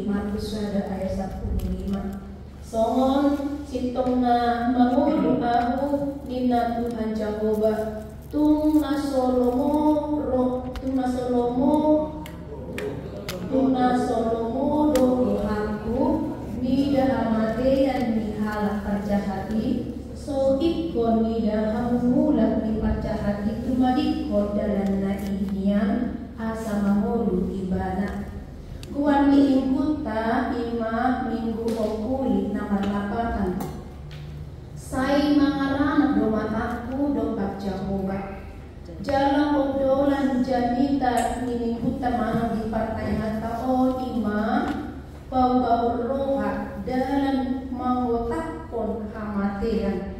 Markus ada ayat 15. Songon sitong na mangulo ako nina Tuhan Jehovah tung na Solomo rohaku ni dahamate ni halak parjahati so ikon ni dahamulat ni parjahati tumadikon dalam na inian asa mangulu ibadah kuan miingkuta ima minggu okulit na malapatan. Say mangaranap do mataku do Jehovah. Jalang obdolan janita miningkuta mana di partai hatao ima bau roha dalam mangotakon hamatian.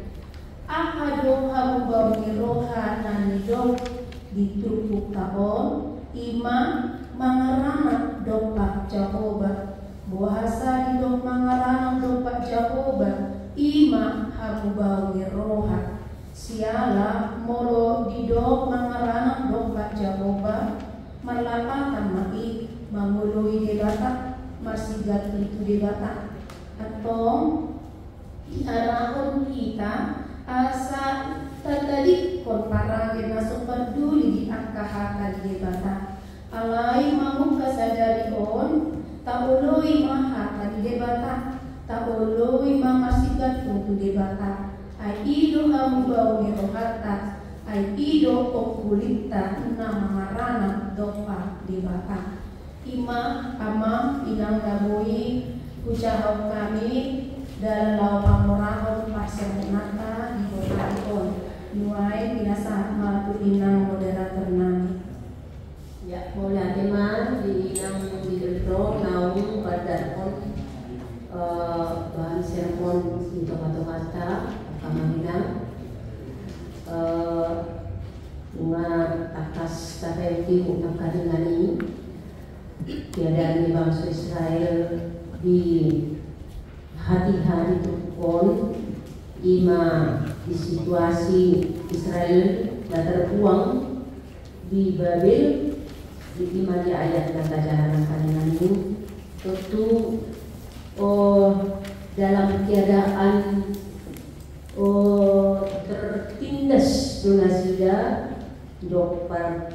Ahado hamu bau roha nanido ditupuk taon ima mangaranap dopak Jehovah buasa di dok mangaranap dopak Jehovah ima hamu bawi roha siala molo di dok mangaranap dopak Jehovah malapatan mai mangului debata marsigat itu debata atau arahon kita asa tatalik kon parang masuk peduli di angkahakan debata alai mamuk kasadari on tauloi maha kali debata tauloi mamasigat untuk debata ai ido hamu bau rohata ai ido okulita na mangarana dopa debata ima ama inang daboi ucahau kami dalam lau pamorahon pasemunata di botaikon nuai binasa matu inang moderator nami. Ya, mulai teman di yang didorong naung pada bahan sermon untuk kata kamahinan bunga atas tafeti untuk kadengani tiada di bangsa Israel di hati-hati tukon ima di situasi Israel dan terbuang di Babel di mana ayat kata jalan kalian ini tentu dalam keadaan tertindas donasida dok para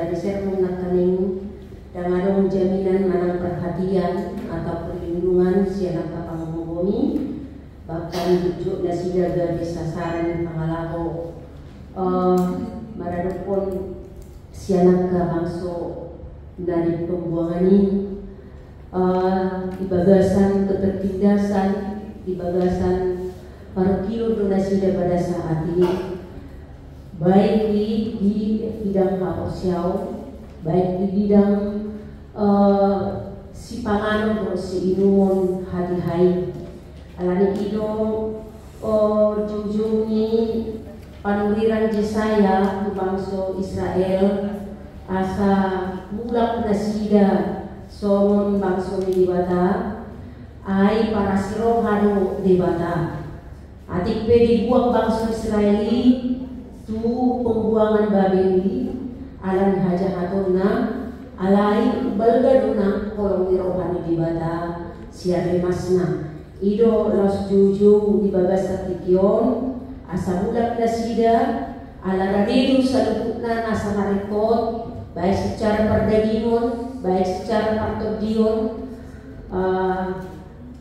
disermon nakaning dan ada jaminan manang perhatian atau perlindungan siapa pangungoni bahkan tujuh nasida dari sasaran pangalako maradopon sianak ke bangso dari pembuangan ini di bagasan ketertindasan di bagasan parkir donasi pada saat ini baik di bidang hak sosial baik di bidang si panganon atau si inumun hati-hai alani ido jujungi panuriran Jesaya di bangsa Israel asa mulak nasida somon bangsa dibata ai para sirohano dibata atik pe dibuang bangsa Israeli tu pembuangan Babeli alan haja hatona alai balgaduna kolong rohani dibata siare masna ido los juju di bagas tikion asa budak nasida ala radiru salukna asa narekot baik secara perdagingon baik secara partodion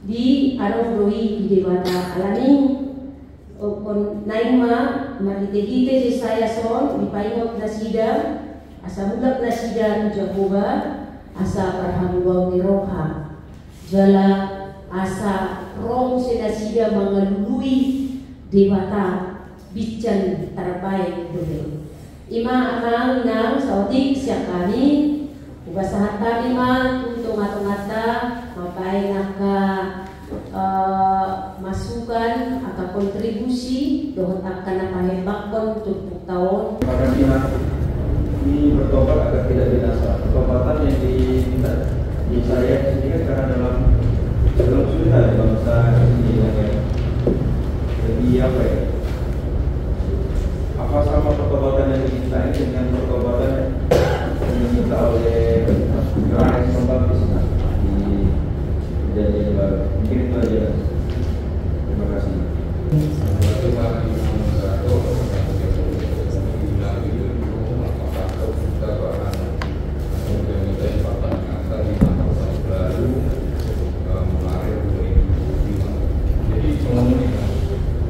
di arong di debata alani kon naima magite-gite si saya son di paingot nasida asa budak nasida Jehovah asa parhamuwa ni roha jala asa rong senasida mengelului debata bican terbaik dulu. Ima amang nang sautik siap kami ubasahan kami mah tuntung ngata mapai naka masukan atau kontribusi dohon akan apa hebakon untuk tahun. Para pihak ini bertobat agar tidak binasa. Pertobatan yang diminta di saya ini kan karena dalam kesulitan bangsa ini yang lebih apa ya? Apa sama pertobatan yang diminta ini dengan pertobatan yang diminta oleh Yohanes Pembaptis di Perjanjian Baru? Mungkin itu aja. Terima kasih.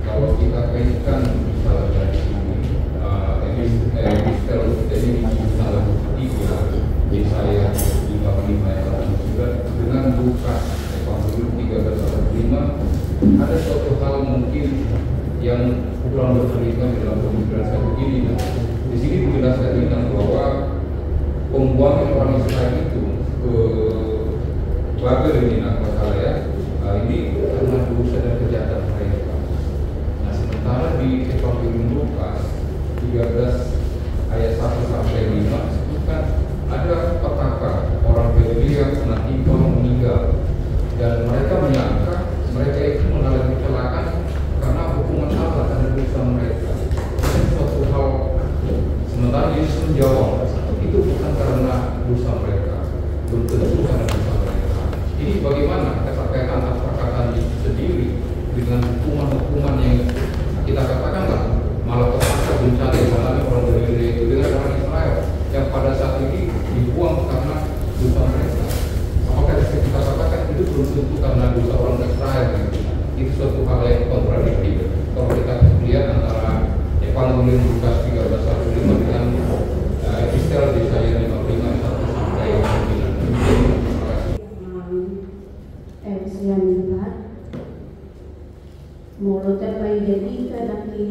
Kalau kita kaitkan misalnya di saya 55 dengan Lukas Evangelium 13:5 ada suatu hal mungkin yang kurang bercerita dalam pemikiran saya begini. Di sini dijelaskan tentang bahwa pembuangan orang Israel itu ke Babel ini, kalau salah ya, ini karena dosa dan kejahatan mereka. Nah, sementara di Evangelium Lukas 13 ayat 1 sampai 5 disebutkan ada petaka orang Galilea kena timpang meninggal dan mereka menyangka mereka itu mengalami kecelakaan karena hukuman Allah karena dosa mereka. Itu suatu hal. Sementara Yesus menjawab itu bukan karena dosa mereka, belum tentu karena dosa mereka. Ini bagaimana keterkaitan antara perkataan Yesus sendiri dengan hukuman-hukuman yang kita katakanlah malah terpaksa bencana yang mengalami orang Galilea itu dengan orang Israel yang pada saat ini dibuang karena dosa mereka. Apakah kita katakan itu belum tentu karena dosa orang Israel? Itu suatu hal yang kontradiktif. Kalau kita lihat antara Evangelium Lukas 13:1-5 dengan Epistel Yesaya 55:1 sampai 9. Terima kasih. Molo terkait jadi kadaki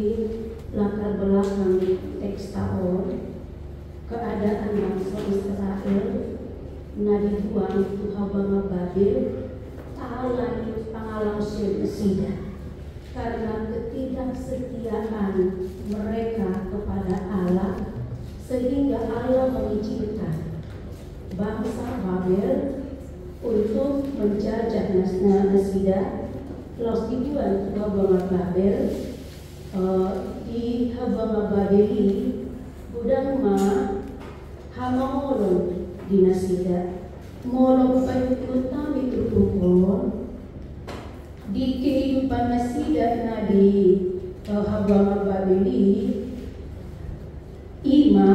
latar belakang teks tahun keadaan bangsa Israel nadi buang itu habang Babel ta'ala pangalang sida karena ketidaksetiaan mereka kepada Allah sehingga Allah mengizinkan bangsa Babel untuk menjajah Nasida los dibuang ke habang Babel di habang Babel ini budang ma hamolong dinasida molong payut-utami tutupon di kehidupan nasida na di habang Babeli ima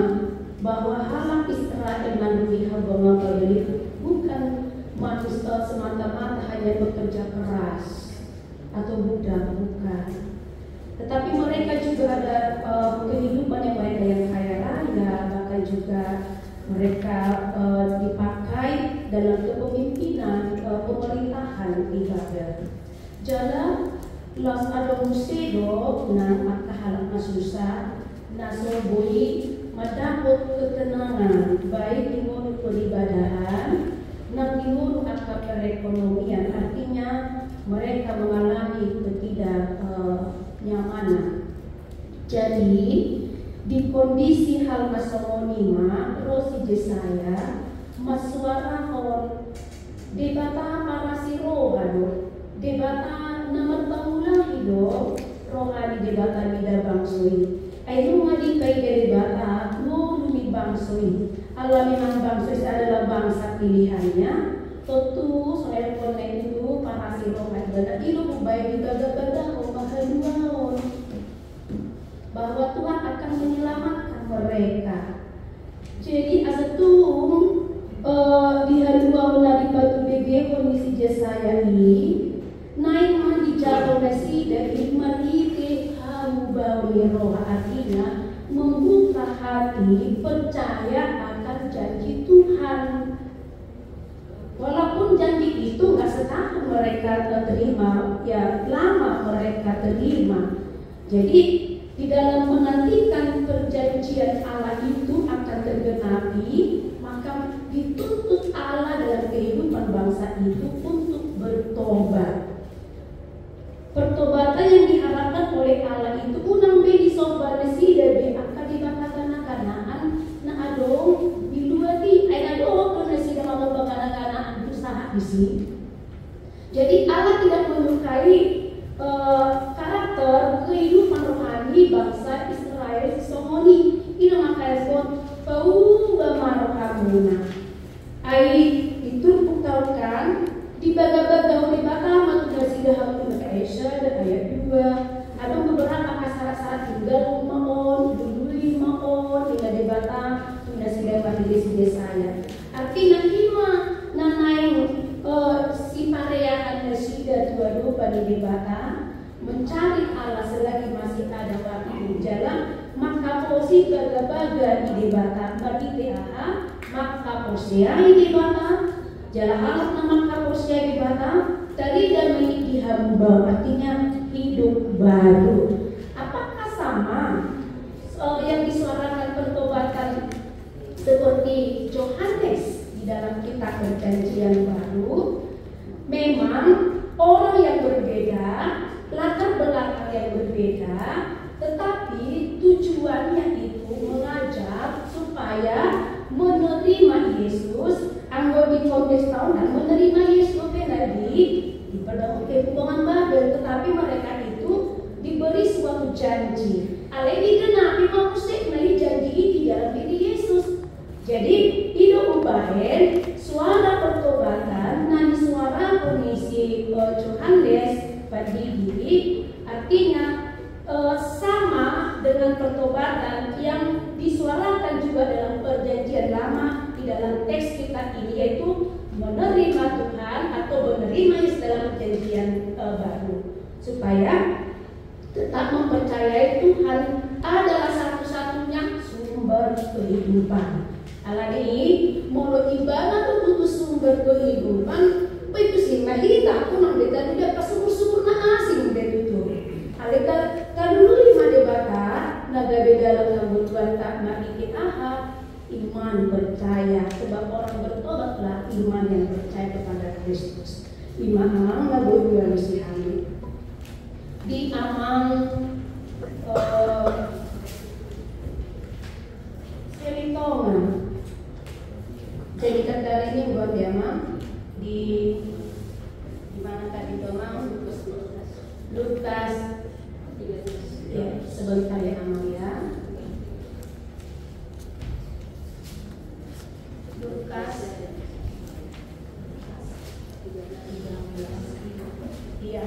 bahwa halang Israel melalui habang Babeli bukan manusia semata-mata hanya bekerja keras atau budak, bukan, tetapi mereka juga ada kehidupan yang mereka yang kaya raya, bahkan juga mereka dipakai dalam kepemimpinan pemerintahan di Babel. Jadi las ada musedo na akahalak na susah na soboi madapat ketenangan baik di mulut peribadahan na di mulut akar perekonomian, artinya mereka mengalami ketidaknyamanan. Jadi di kondisi hal masalonima Rosi Jesaya masuara hon debata para si rohado debata naman pangulang hido rohani debata nida bangsoi ay rumali kay debata no lumi bangsoi alam memang bangsoi adalah bangsa pilihannya tentu saya konek itu para si rohani dan itu baik ibadah-ibadah mahaluan bahwa Tuhan akan menyelamatkan mereka. Jadi asatung dihaluan dari batu bege kondisi Jesaya ini naik mah dijatuh nasi dari malike halu bawi roh, artinya membuka hati percaya akan janji Tuhan. Walaupun janji itu nggak setahun mereka terima, ya lama mereka terima. Jadi di dalam menantikan perjanjian Allah itu akan tergenapi, maka dituntut Allah dalam kehidupan bangsa itu untuk bertobat. Pertobatan yang diharapkan oleh Allah itu unang bedi sobat resida be akan dibakatan kanaan na adong di luar di ay adong na sida mababakana kanaan usaha di sini. Jadi Allah tidak menyukai karakter kehidupan rohani bangsa Israel Somoni. Ino makanya son pau bamarohamuna. Ai diturpukaukan di baga-baga oleh Batama sudah sidah hakuna Aisyah dan ayat 2. Ada beberapa syarat-syarat tinggal maon, duduli maon, tinggal di Batang, sudah sidah pada desa saya. Artinya ima nanaing si pareahan nasida dua pada di Batang mencari Allah selagi masih ada waktu di jalan, maka posi baga-baga di Batang bagi TAH, maka posiai di Batang. Jalan Allah nama kaposya di Batang tadi dan memiliki hamba, artinya hidup baru. Apakah sama yang disuarakan pertobatan seperti Yohanes di dalam kitab Perjanjian Baru? Memang orang yang berbeda, latar belakang yang berbeda, tetapi tujuannya itu mengajak supaya menerima Yesus. Anggo di konteks tahunan menerima Yesus di perdamuan hubungan Babel, tetapi mereka itu diberi suatu janji. Ale digenapi maksud dari janji di dalam diri Yesus. Jadi hidup ubahen suara pertobatan dan suara kondisi Yohanes bagi diri artinya sama dengan pertobatan yang disuarakan juga dalam perjanjian lama di dalam teks kita ini, yaitu menerima Tuhan atau menerima Yesus dalam perjanjian baru, supaya tetap mempercayai Tuhan adalah satu-satunya sumber kehidupan. Allah ini mau ibadah untuk sumber kehidupan, itu sih mahita aku nang beda tidak pas sumur-sumur na asing begitu. Alika kalau lima debata naga beda dalam berbuat mari aha iman percaya, sebab orang bertobatlah iman yang percaya kepada Kristus. Iman amang lagu dua misihani di amang Selitongan. Jadi kata ini buat dia mang di mana tadi domang Lukas ya sebentar ya Amalia. Lukas iya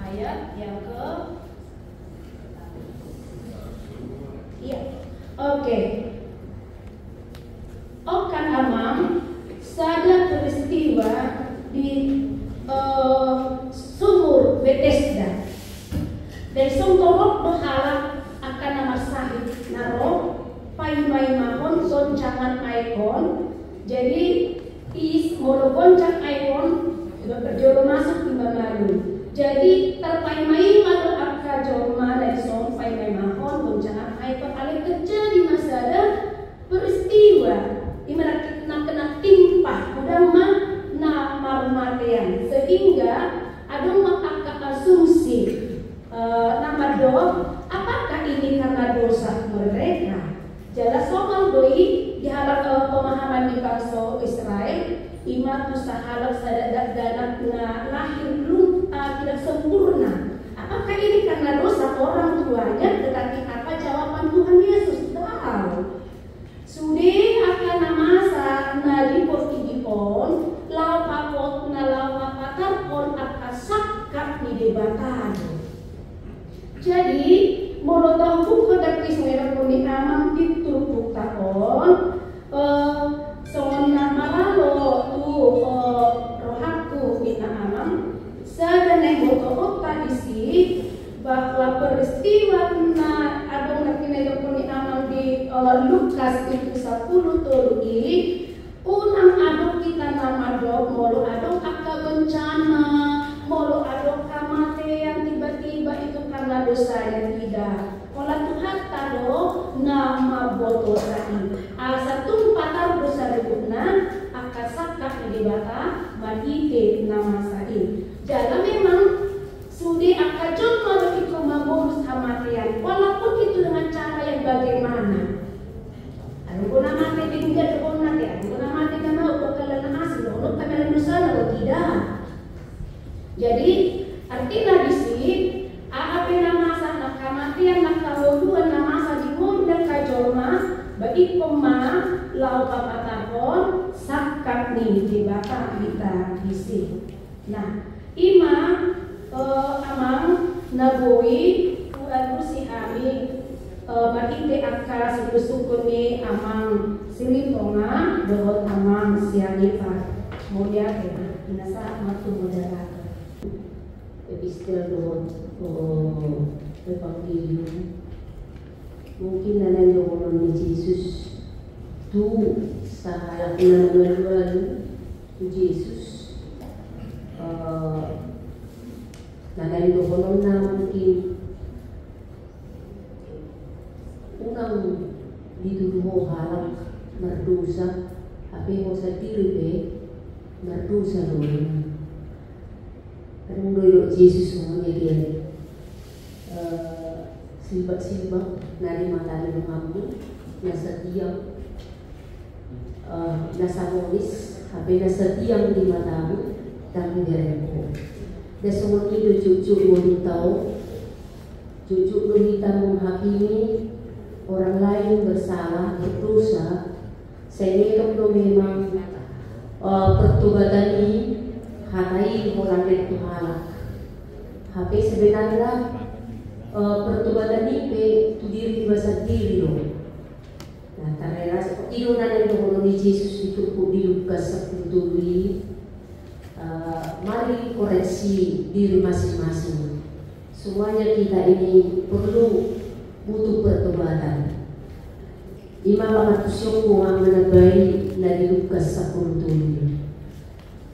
ayat yang ke iya oke. Okan amam sada peristiwa di sumur Bethesda dan sumtorok berharap akan nama sahid naro pai-pai mahon goncangan ikon. Jadi is moro goncang ikon berjoro masuk di malu. Jadi terpai-mai malu akka jorma dari som pai-pai mahon goncangan ikon ale kerja di masada peristiwa di mana kita kena timpah udang na marumatian sehingga ada maka asumsi nama do apakah ini karena dosa mereka. Jelas soal doi diharap pemahaman di bangsa Israel iman usaha sadadak dan lahir belum tidak sempurna. Apakah ini karena dosa orang tuanya? Tetapi apa jawaban Tuhan Yesus? Tahu. Sudah akan masa nadi portigipon lau papot na lau papatar pon akasakap di debatan. Jadi molotong buku dari semera puni amam dituruk takon songon nama lalo tu rohaku bina amam sadane boto isi bahwa peristiwa na adong nakina puni amam di Lukas itu 10 tolu unang adong kita nama nama dok molo adok aka bencana, molo adok kematian tiba-tiba itu karena dosa yang tidak. Olah Tuhan tado nama boto sain. Asa tumpatar dosa debutna aka sakak di bata madite nama sain. Jadi memang sudah aka jom malu ikut mabonus kematian, walaupun itu dengan cara yang bagaimana. Anu guna mati tinggal guna mati, anu guna mati karena bakalan hasil, untuk kamalan dosa atau tidak. Jadi artinya di sini apa nama sana kematian nak kawaduan nama sa di munda kajolma bagi pema lau papatahon sakat nih di bata kita di sini. Nah, ima amang naboi kuadu si ami maginte akka suku-suku ni amang silitonga dohot amang sianipa mulia kena inasa matu moderator epistel dohot Evangelium mungkin nanan dohon ni Jesus tu sahalak na nanuan tu Jesus nanan dohon na mungkin unang dituduh halak merdosa tapi mo sa diri merdosa doon. Anong doyo Jesus mo niya silbak-silbak na di mata ng mga nasa tiyang nasa monis tapi nasa tiyang di mata mo dami din ko. Nasa mga cucu mo nitaw cucu mo nitaw mong hakimi orang lain bersalah berdosa sehingga kalau memang pertobatan ini hatai orang itu halak tapi sebenarnya pertobatan ini itu diri bahasa diri loh. Nah karena seperti itu nanti kalau Yesus itu di Lukas 10 mari koreksi diri masing-masing. Semuanya kita ini perlu butuh pertobatan. Imam Matusyong ang menabay na di Lukas 10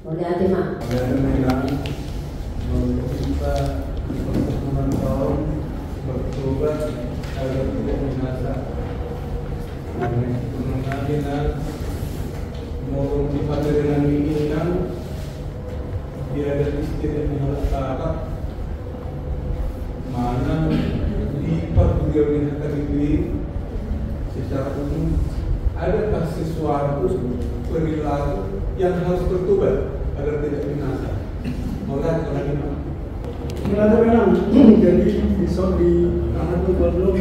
oleh Atema. Kita tahun bertobat agar tidak binasa. Mengenai mau dipada dengan inginan dia ada istilah menolak mana perguruan negeri secara umum adakah sesuatu perilaku yang harus bertobat agar tidak binasa? Maulah orang ini. Mengenai memang jadi bisa di anak belum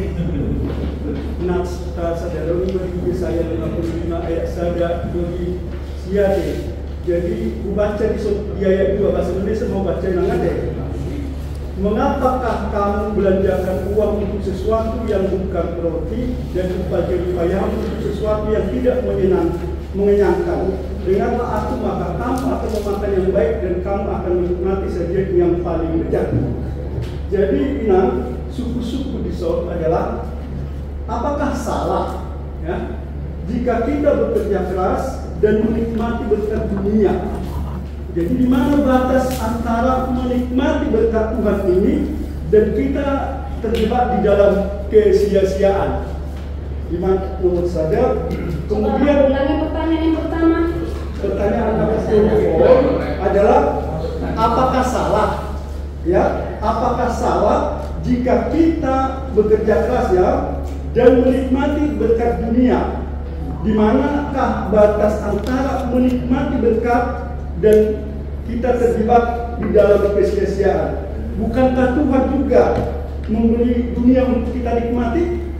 nas sadaroni bagi saya 55 ayat sada bagi siade. Jadi membaca di ayat 2 bahasa Indonesia mau baca yang ada. Mengapakah kamu belanjakan uang untuk sesuatu yang bukan roti dan upaya-upayamu untuk sesuatu yang tidak mengenyangkan? Dengarlah aku maka kamu akan memakan yang baik dan kamu akan menikmati sajian yang paling lezat. Jadi suku-suku di Saul adalah apakah salah ya jika kita bekerja keras dan menikmati berkat dunia? Jadi di mana batas antara menikmati berkat Tuhan ini dan kita terjebak di dalam kesia-siaan? Di mana menurut saya kemudian ulangi pertanyaan yang pertama. Pertanyaan adalah apakah salah ya? Apakah salah jika kita bekerja keras ya dan menikmati berkat dunia? Di manakah batas antara menikmati berkat dan kita terjebak di dalam kesia-siaan? Bukankah Tuhan juga memberi dunia untuk kita nikmati?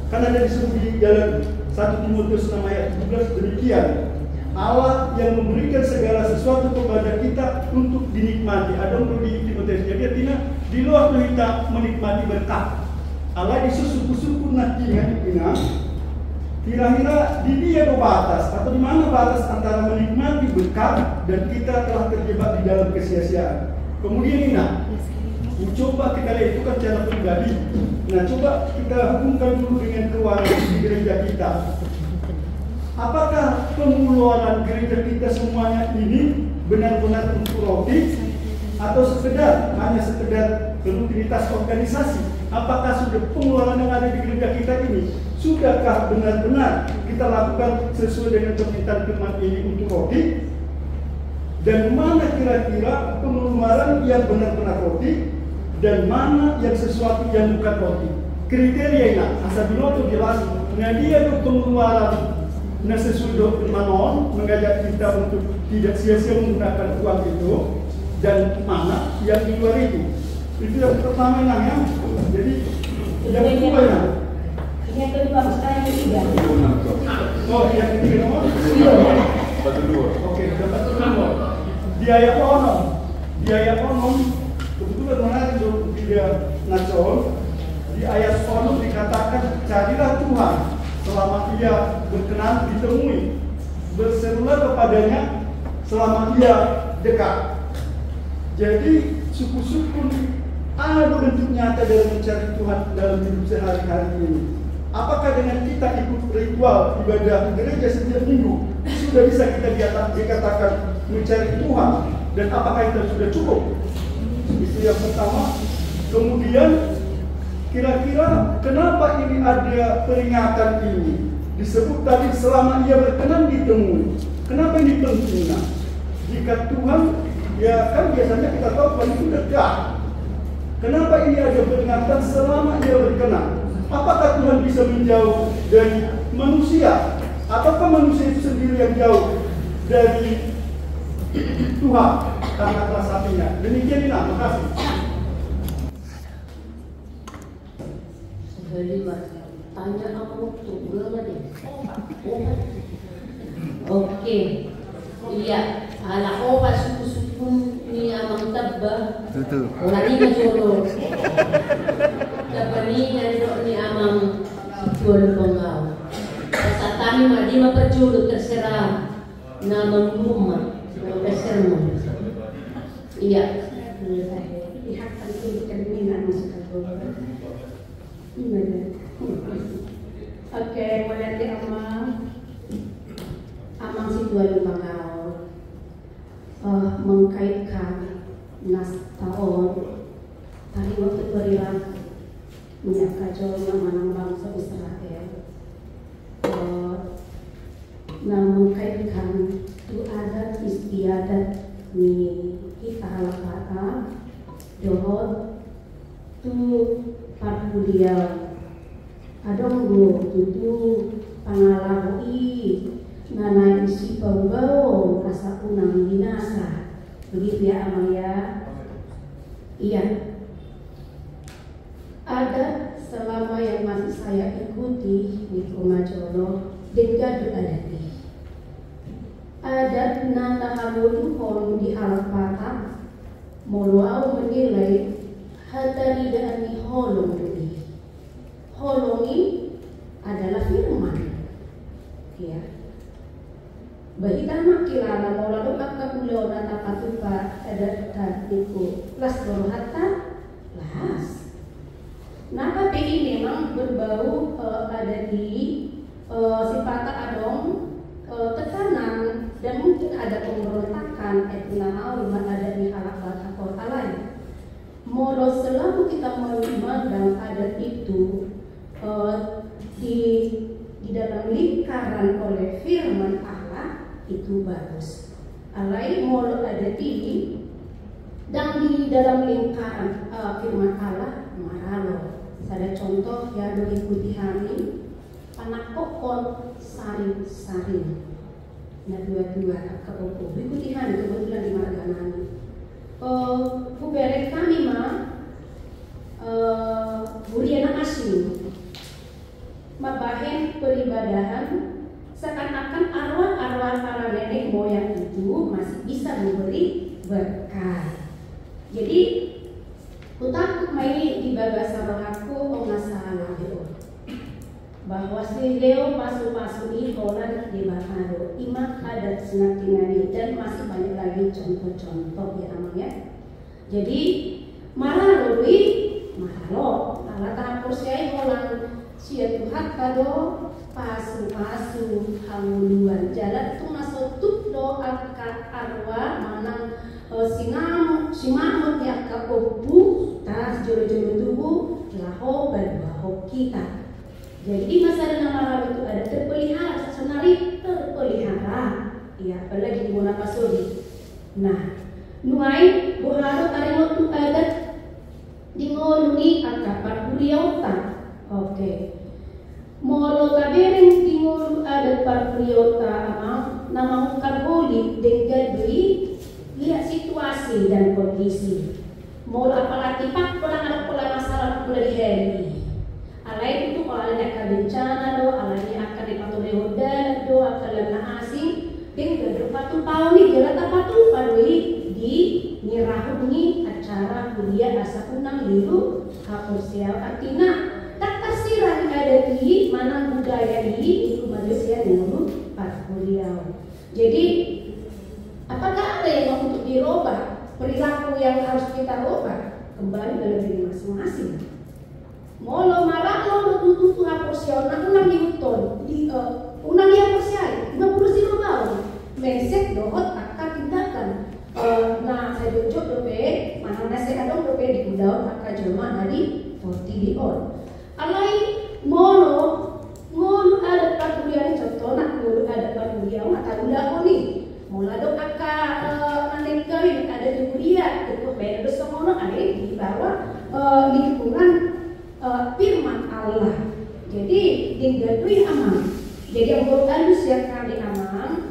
Karena ada disebut di dalam 1 Timotius 6 ayat 17 demikian. Allah yang memberikan segala sesuatu kepada kita untuk dinikmati. Ada untuk di Timotius. Jadi artinya di luar kita menikmati berkat. Allah di suku-suku nantinya kira-kira di dia batas atau di mana batas antara menikmati berkat dan kita telah terjebak di dalam kesia-siaan. Kemudian coba kita lihat itu kan cara pribadi. Nah coba kita hubungkan dulu dengan keuangan di gereja kita. apakah pengeluaran gereja kita semuanya ini benar-benar untuk roti atau hanya sekedar rutinitas organisasi? Apakah sudah pengeluaran yang ada di gereja kita ini sudahkah benar-benar kita lakukan sesuai dengan permintaan firman ini untuk roti? Dan mana kira-kira pengeluaran yang benar-benar roti dan mana yang sesuatu yang bukan roti? Kriteria ini, Asabinoto jelas. Nah dia itu pengeluaran nah sesuai doktrin Manon mengajak kita untuk tidak sia-sia menggunakan uang itu, dan mana yang di luar itu. Itu yang pertama ya. Jadi yang kedua ya. Yang kedua sekarang yang ketiga. Oh yang ketiga nomor? Batu dua. Oke, batu dua. Biaya onom kebetulan menarik untuk dia Nacol. Di ayat 6 dikatakan carilah Tuhan selama ia berkenan ditemui, berserulah kepadanya selama ia dekat. Jadi syukur-syukur ada bentuk nyata dalam mencari Tuhan dalam hidup sehari-hari ini. Apakah dengan kita ikut ritual ibadah gereja setiap minggu sudah bisa kita dikatakan mencari Tuhan, dan apakah itu sudah cukup? Itu yang pertama. Kemudian kira-kira kenapa ini ada peringatan ini? Disebut tadi selama ia berkenan ditemui. Kenapa ini penting? Nah, jika Tuhan, ya kan biasanya kita tahu Tuhan itu dekat. Kenapa ini ada peringatan selama ia berkenan? Apakah Tuhan bisa menjauh dari manusia? Ataukah manusia itu sendiri yang jauh dari Tuhan karena kelas hatinya? Demikian ini, terima kasih. Tanya aku tuh berapa deh? Oke, iya. Anak obat suku-suku ni amang tabah. Orang ni majolo. Dapat ni ni amang jual bangau. Saat kami madi maperjulu terserah nama rumah, nama sermon. Iya. Pihak penting keinginan masuk Oke, melihat di amang situasi bangau mengkaitkan nas tahun hari waktu berilah minyak kacau yang manang bangsa Israel. Nah mengkaitkan tu adat istiadat ni kita halakata dohot tu parpuliau adong go tutu pangalahoi nana isi bau asa unang binasa. Begitu ya Amalia? Iya. Ada selama yang masih saya ikuti di Komajolo dengan adati. Adat nana haluduhon di Alpata moluau menilai hatari dani holong duli. Holongi adalah firman. Ya. Bahita makilala maulado akakulo na tapatupa adat tadiku las hatta las. Napa ini memang berbau ada di sifata adong tekanan dan mungkin ada pemberontakan etnama rumah ada di halak kota lain. Molo selalu kita memandang adat itu di dalam lingkaran oleh firman Allah itu bagus. Alai molo adat ini dan di dalam lingkaran firman Allah maralo. Ada contoh ya do ikuti hari anak kokon saring-saring. Nah dua-dua keopo ikuti hari kebetulan di Marganani. Kuberek kami buriana asing mabahen peribadahan seakan-akan arwah-arwah para nenek moyang itu masih bisa memberi berkah. Jadi utakut main di bagasa rohaku masalah bahwa si Leo pasu-pasu ini holan di Bakaro imak adat senat tingani dan masih banyak lagi contoh-contoh ya namanya. Jadi marah loi marah lo ala tahap kursiai holan Sia Tuhan kado pasu-pasu hanguluan jalan tu masotuk do angkat arwah manang simamut yang kapopu tas jolo-jolo tubuh laho berbaho kita. Jadi masa dalam Arab itu ada terpelihara, senari terpelihara. Ya, apalagi di Mona Pasodi. Nah, nuai buharo taringo tu adat di ngoluni akapar kuriota. Oke. Molo tabereng di ngolu adat par kuriota amang namang karboli denggadui lihat situasi dan kondisi. Molo apalagi pak pulang ada pola masalah pula di hari. Alai itu kalau ada bencana do, alai akan dipatuhi hotel do, akan lana asing. Dengan berpatu tahun ni jelas apa tu padui di nyerahuni acara kuliah asa unang liru kaporsial artinya tak tersiran ada di mana budaya ini itu manusia dulu pas kuliah. Jadi apakah ada yang untuk dirubah perilaku yang harus kita rubah kembali dalam diri masing-masing. Molo marah lo tutup kaporsial nak unang diuton di unang yang porsial 50 tahun. Mesek dohot akan tindakan. Nah saya jujur dope, mana nasi kadang dope di gudau akan jelma dari 40 dion. Alai molo ada perkuliahan contoh nak molo ada perkuliahan atau udah ni. Mula dok akan nanti kawin ada di kuliah itu beda dosa ada di bawah lingkungan firman Allah. Jadi digadui aman. Jadi yang berhalus yang kali aman.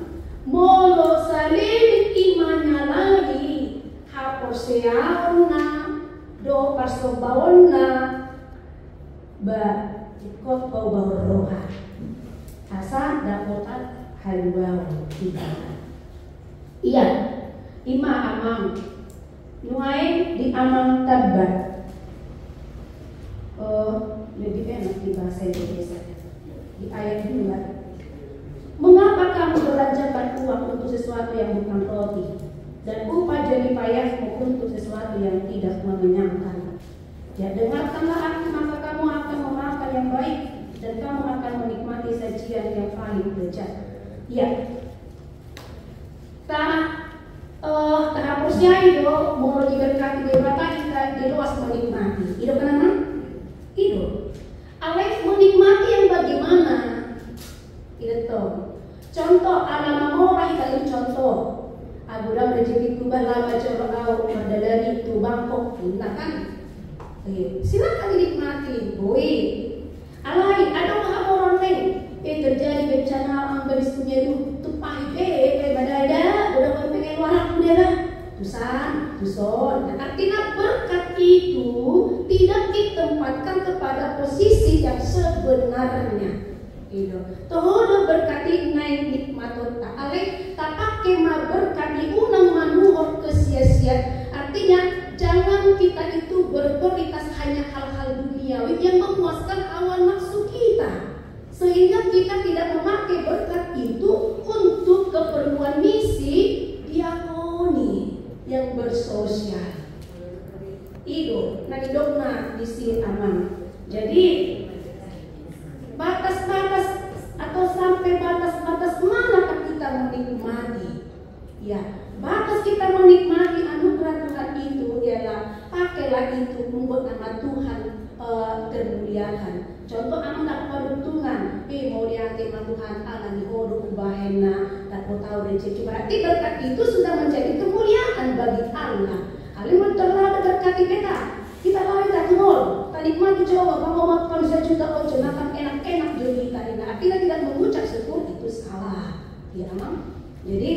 Molo salim imannya lagi haposeauna do pasobauna ba ikut bau roha asa dapotat halbau kita. Iya ima amang nuai di amang tabat lebih enak di bahasa Indonesia di ayat 2. Mengapa kamu belanjakan uang untuk sesuatu yang bukan roti dan upah jerih payahmu untuk sesuatu yang tidak mengenyangkan? Ya dengarkanlah aku maka kamu akan memakan yang baik dan kamu akan menikmati sajian yang paling lezat. Ya, tahapusnya itu mau diberkati berapa kita di luas menikmati. Itu kenapa? Itu. Awet menikmati yang bagaimana? Itu. Contoh alam orang kali contoh aburam rezeki kubah lama corok au madalani itu Bangkok nah kan silakan dinikmati boy alai ada orang lain terjadi bencana garis punya itu tupai badai udah pengen warak udah lah tuson artinya berkat itu tidak ditempatkan kepada posisi yang sebenarnya. Tohodo berkati naik nikmatot ta'alek tak pakai ma berkati unang manuhor kesia-sia. Artinya jangan kita itu berprioritas hanya hal-hal duniawi yang memuaskan awal nafsu kita, sehingga kita tidak memakai berkat itu untuk keperluan misi diakoni yang bersosial. Itu nagidogna misi aman. Jadi batas-batas atau sampai batas-batas manakah kita menikmati? Ya, batas kita menikmati anugerah Tuhan itu ialah pakailah itu membuat nama Tuhan termuliakan. Contoh aman tak peruntungan, mau lihat tema Tuhan Allah di hodo ubahena tak mau tahu rezeki. Berarti berkat itu sudah menjadi kemuliaan bagi Allah. Alimun terlalu berkati kita lari tak mall, tak nikmati coba kamu makan sejuta ojo makan enak-enak jadi kita artinya tidak mengucap syukur itu salah, ya mam. Jadi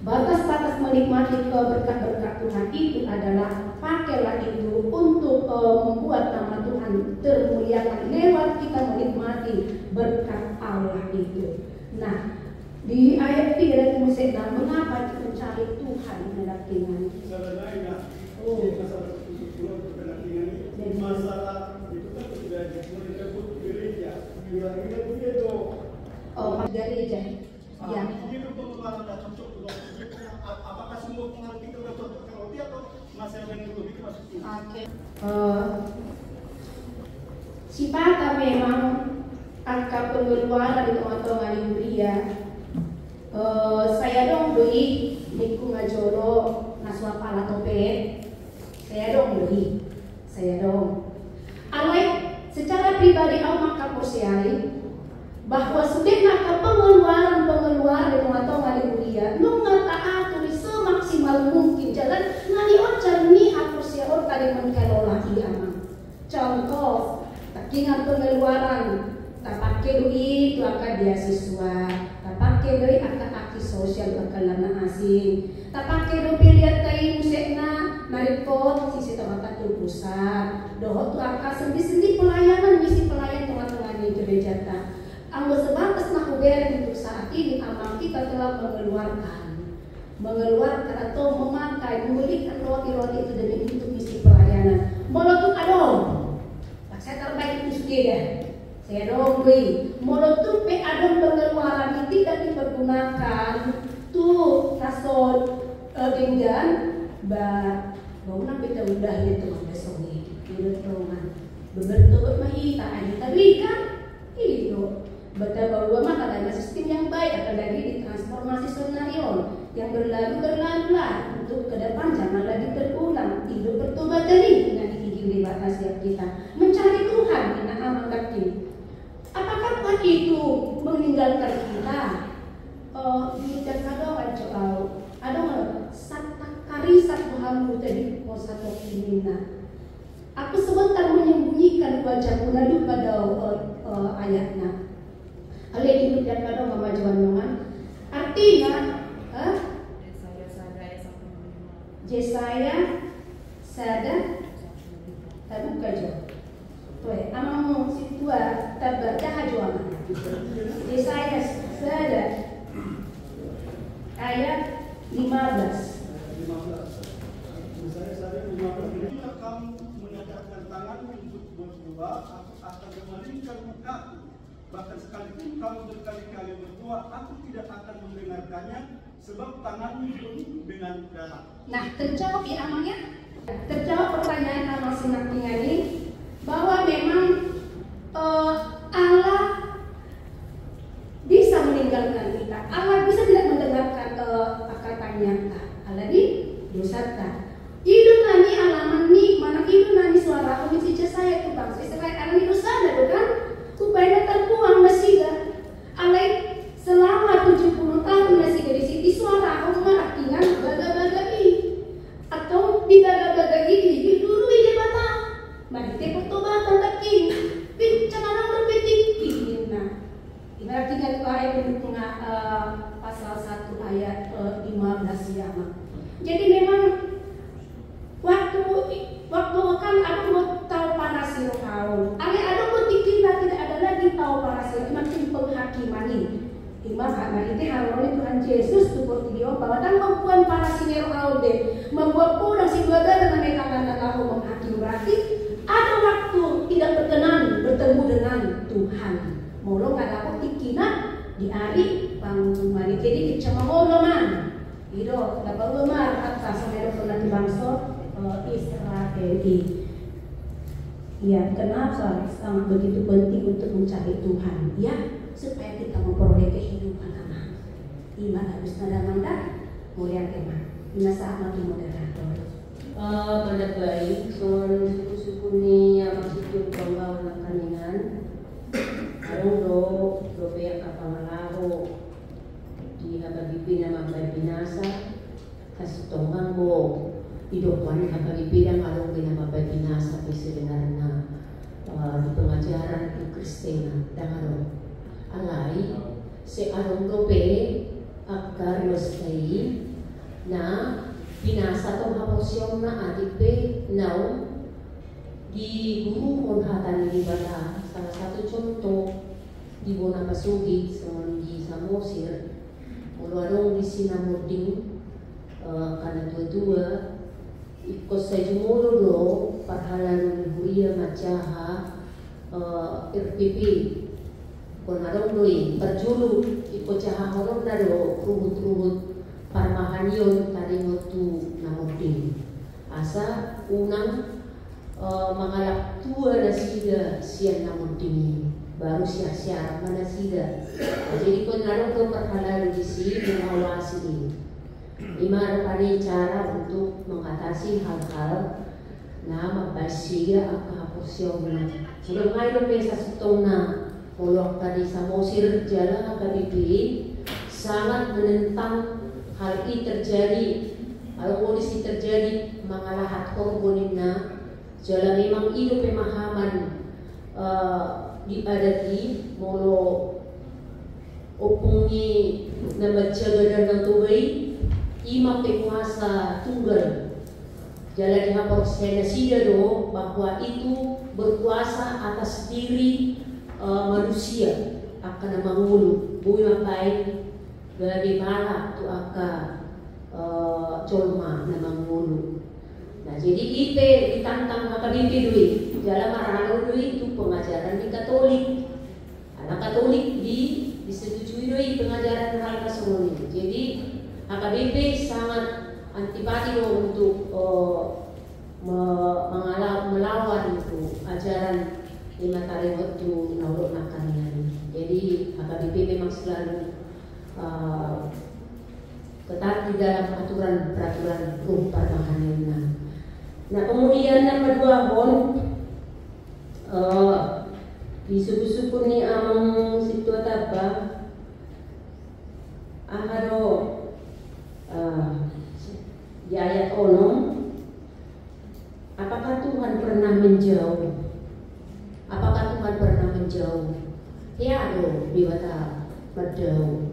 batas-batas menikmati berkat-berkat Tuhan itu adalah pakailah itu untuk membuat nama Tuhan termuliakan lewat kita menikmati berkat Allah itu. Nah di ayat 3 Musik mengapa kita mencari Tuhan dalam dengan masalah itu kan sudah disebut gereja. Gereja itu gereja. Ya. Itu pengeluaran cocok apakah semua pengeluaran kita sudah cocok dengan atau masih ada yang belum itu masuk? Oke. Cipata memang angka pengeluaran itu atau ngalimria. Saya dong doi niku ngajoro naswa pala tope. Saya dong doi. Saya dong. Alai secara pribadi au maka posiali bahwa sudah maka pengeluaran itu atau ngalimria nu ngata atur semaksimal mungkin jalan ngani ocan ni aku siapa tadi mengelola iama. Contoh takingan pengeluaran tak pakai duit tu akan beasiswa, tak pakai duit akan aksi sosial akan lana asing, tak pakai duit lihat kain musikna maripot sisi tempat tu pusat, doh tu akan sendi pelayanan misi pelayan teman-teman di gereja ta. Anggo sebatas nak uberen untuk saat ini amal kita telah mengeluarkan atau memakai membelikan roti-roti itu demi untuk misi pelayanan. Molotuk adong, saya terbaik itu sudah. Saya dong beli. Molotuk pe adong pengeluaran itu tidak dipergunakan. Tuh kasut genjan, bau nak kita udah itu besok ni. Kita teruman. Beberapa mahita ada tapi kan itu. Betul bahwa maka ada sistem yang baik akan dari ditransformasi senario yang berlalu-lah untuk ke depan jangan lagi terulang. Hidup bertobat dari dengan di batas siap kita mencari Tuhan di amal kaki. Apakah Tuhan itu meninggalkan kita? Tidak ada coba. Ada karisat Tuhanmu tadi satu minna. Aku sebentar menyembunyikan wajahku lalu pada ayatnya. Oleh hidup dan pada kemajuan Tuhan. Artinya, Yesaya sada tabuka jo. Tuh, amamu situa tabadah jualan. Yesaya sada ayat 15. Yesaya sada 15. Jika kamu menegakkan tanganmu untuk berdoa, aku akan memalingkan mukaku. Bahkan sekalipun kamu berkali-kali berdoa, aku tidak akan mendengarkannya, sebab tanganmu penuh dengan darah. Nah, terjawab ya amalnya. Terjawab pertanyaan amal sinak ini bahwa memang Allah bisa meninggalkan kita. Allah bisa tidak mendengarkan katanya. Allah di dosakan. Idun nani alaman ni mana idun nani suara aku misi saya tu bangsa Israel alami dosa ada kan? Kupaya terbuang nasiga. Alai selama 70 tahun nasiga di sini suara aku marakingan baga-baga ini atau di baga-baga ini dulu ini bata. Mari kita pertobatan takin. Bincang orang berpetik nah. Ibaratnya itu ayat pendukung pasal 1 ayat 15 ya. Jadi memang waktu kan aku mau tahu parasir kau. Ada kita tidak ada lagi tahu parasir makin penghakiman ini. Imam karena itu harus Tuhan Yesus tuh dia bahwa dan membuat parasir kau deh membuat pulang si dua dengan tangan Allah menghakim berarti ada waktu tidak bertemu dengan Tuhan. Molo nggak dapat tikina di hari pangmari jadi cuma ngoloman. Itu dapat lemar atas sampai pernah di bangsa Israel ini. Ya, kenapa sangat begitu penting untuk mencari Tuhan? Ya, supaya kita memperoleh kehidupan aman. Iman habis nada manda, mulia tema. Ina sama tu moderator. Pada baik, soal suku-suku ni yang masih bangga orang kaningan. Arong do beak kapangalaho di habagipin na magbabinasa kasi tonggang mo. Idokuan kapag-ipidang along binamabay binasa kay sebenar na di pengajaran di Kristena dangaro alay si along lope akar mestay na binasa tong haposyon na adipe now di guru hatan ni bata salah satu contoh di bona pasugid di Samosir mulu anong di sinamuding kana dua-dua ikut saya jumuro do parhalan huria macaha RPP konarong doi terjulu ikut caha horong nado ruhut-ruhut parmahanyon tadi ngotu namudin asa unang mengalak tua na sida siya namun dini baru siya mana sida. Jadi kung naroon ko perkalaran di sini mengawasi ini. Lima kali cara untuk mengatasi hal-hal na magbasiya ang kahapusyaw na. Sebelum ngayon sa sutong na mulok tadi sa Mosir jalan KBP sangat menentang hal ini terjadi. Kalau kondisi terjadi mengalahat korbanin na jalan memang itu pemahaman diadati molo opungi na magjaga ng tubay ima pekuasa tunggal jalan dihapor saya sida do bahwa itu berkuasa atas diri manusia akan mangulu bui mapai dari mana tu akan colma na mangulu. Nah jadi IP ditantang HKBP duit dalam marahalo duit itu pengajaran di Katolik. Anak Katolik disetujui duit pengajaran hal kasih. Jadi HKBP sangat antipati untuk melawan itu ajaran lima tarik waktu naurut nakannya. Jadi HKBP memang selalu ketat di dalam aturan peraturan permahannya. Nah kemudian yang kedua disuku-suku ni amang situ apa ahado di ayat onom, apakah Tuhan pernah menjauh? Apakah Tuhan pernah menjauh? Tiada biwata menjauh.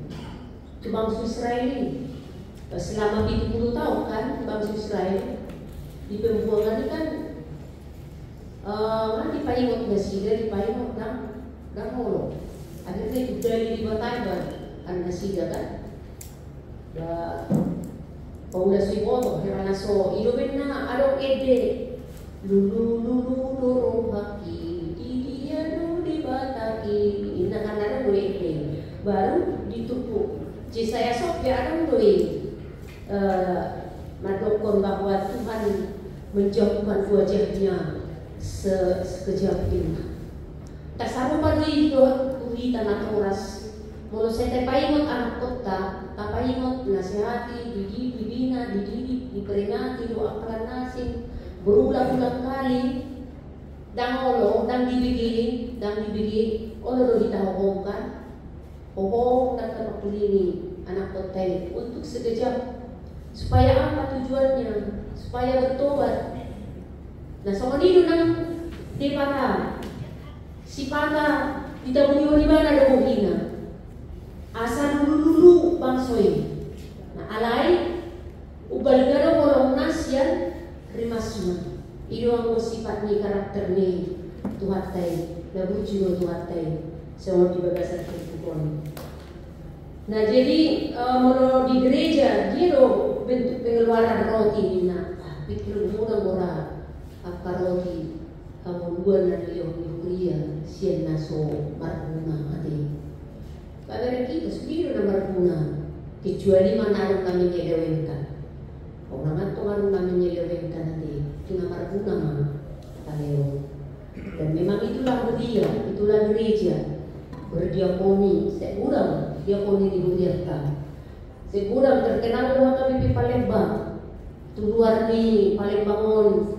Itu bangsa Israel selama 70 tahun kan bangsa Israel di pembuangan ini kan dipayungot na sida, dipayungot ng holo. Akhirnya itu dari Batayban ang nasida kan. Paula Siboto, Hiranaso, inumin na arong ede. Lulu haki, didiano di bataki. Inakan na ng ede. Baru ditupuk. Cisaya Sofya arong doy. Madokon bahwa Tuhan menjauhkan wajahnya sekejap ini. Tak sama pada itu uri tanah uras. Mulu saya terpayungot anak kota, tapayungot nasihati, dibina, dididik, diperingati, doakan nasib, berulang-ulang kali. Dan dibigi, olo ditahukan, dan terpelini anak kota untuk sekejap. Supaya apa tujuannya? Supaya bertobat. Nah, sama dito ng di para si Pata ditabuyo di mana ada hina. Asal dulu bangsoy. Nah, alay ubalgaro orang nasyan rimasma. Iyo ang sifat ni karakter ni tuhatay. Nabujuno tuhatay. Sama di bagasan kehidupan. Nah, jadi menurut di gereja dia bentuk pengeluaran roti na pikir murah apa roti kamu dua na yung Korea siya naso maruna ate kagak kita sendiri na maruna kecuali mana kami nyelewengkan orang tuan kami nyelewengkan ate cuma maruna mah kaleo dan memang itulah dia itulah gereja berdiakoni segurang diakoni dibudiakan segurang terkenal bahwa kami di Palembang luar di Palembang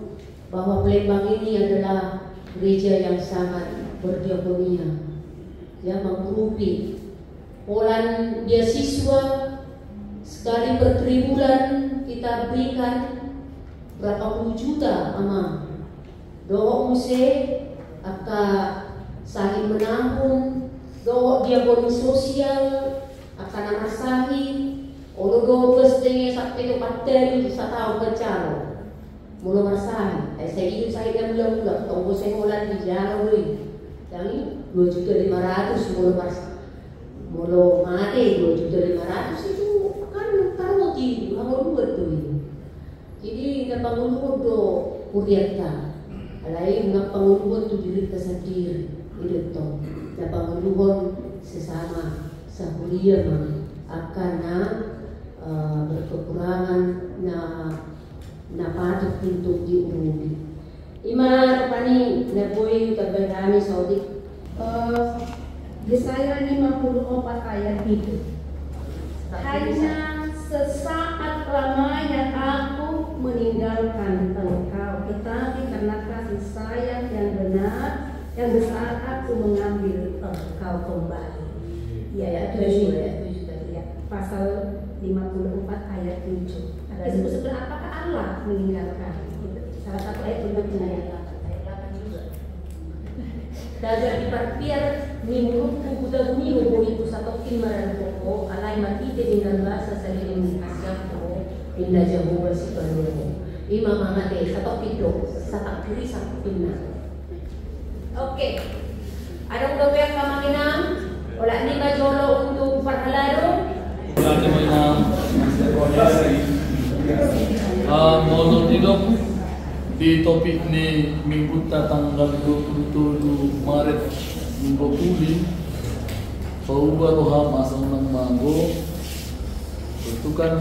bahwa Palembang ini adalah gereja yang sangat berdiakonia ya menggerupi polan dia siswa sekali per tribulan kita berikan berapa puluh juta ama doa muse akan saling menanggung doa diakoni sosial akan amasahi olo 12 dengan sampai 4 sa tahun bercalo mula masahi saya itu saya dia mula tunggu saya ulan di jalo yang 2.500.000 mula mati 2.500.000 itu kan karoti hamon buat tuh jadi napanguluhod do kuryata alay napanguluhod to diri ka sa dir ito napanguluhod sesama sa Korea akan berkekurangan na patut untuk diurungi. Ima pani napoy taberami Saudi. Yesaya 54 ayat itu. Hanya sesaat lamanya aku meninggalkan engkau, tetapi karena kasih sayang yang benar, yang besar aku mengambil engkau kembali. Ya, itu ya. Pasal 54 ayat 7. Ada disebut apakah Allah meninggalkan? Salah satu ayat untuk meninggalkan. Ayat 8 juga. Dagar diparpiar minggu kuda bumi itu satu maran poko alai matite dengan bahasa saling asap ko inda Jehovah si Panulo. Ima mangate satu pito satu kiri satu pinna. Oke. Ada gawin kamanginang? Wala ni majolo untuk parhalaro? Ada mainang. Mohon tidak di topik ni minggu tanggal 27 Maret minggu puli Pauba roha masa unang mago itu kan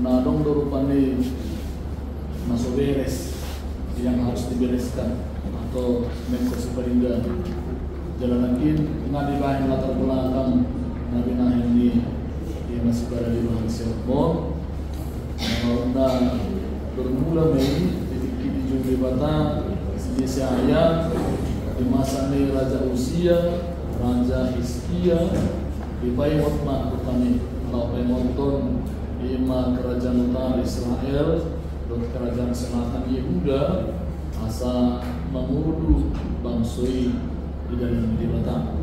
nadong dorupani masuk beres yang harus dibereskan atau mengkosi paringga jalan lagi ngadibahin latar belakang nabi nahin ni masih berada di bahan Cirebon nah bermula Mei di Jumbe Bata di saya di masa ini Raja Usia, Raja Hizkia, di Paimot mak bertani, kalau Paimonton di kerajaan utara Israel, dan kerajaan selatan Yehuda, asa mengudu bangsoi di dalam di Bata.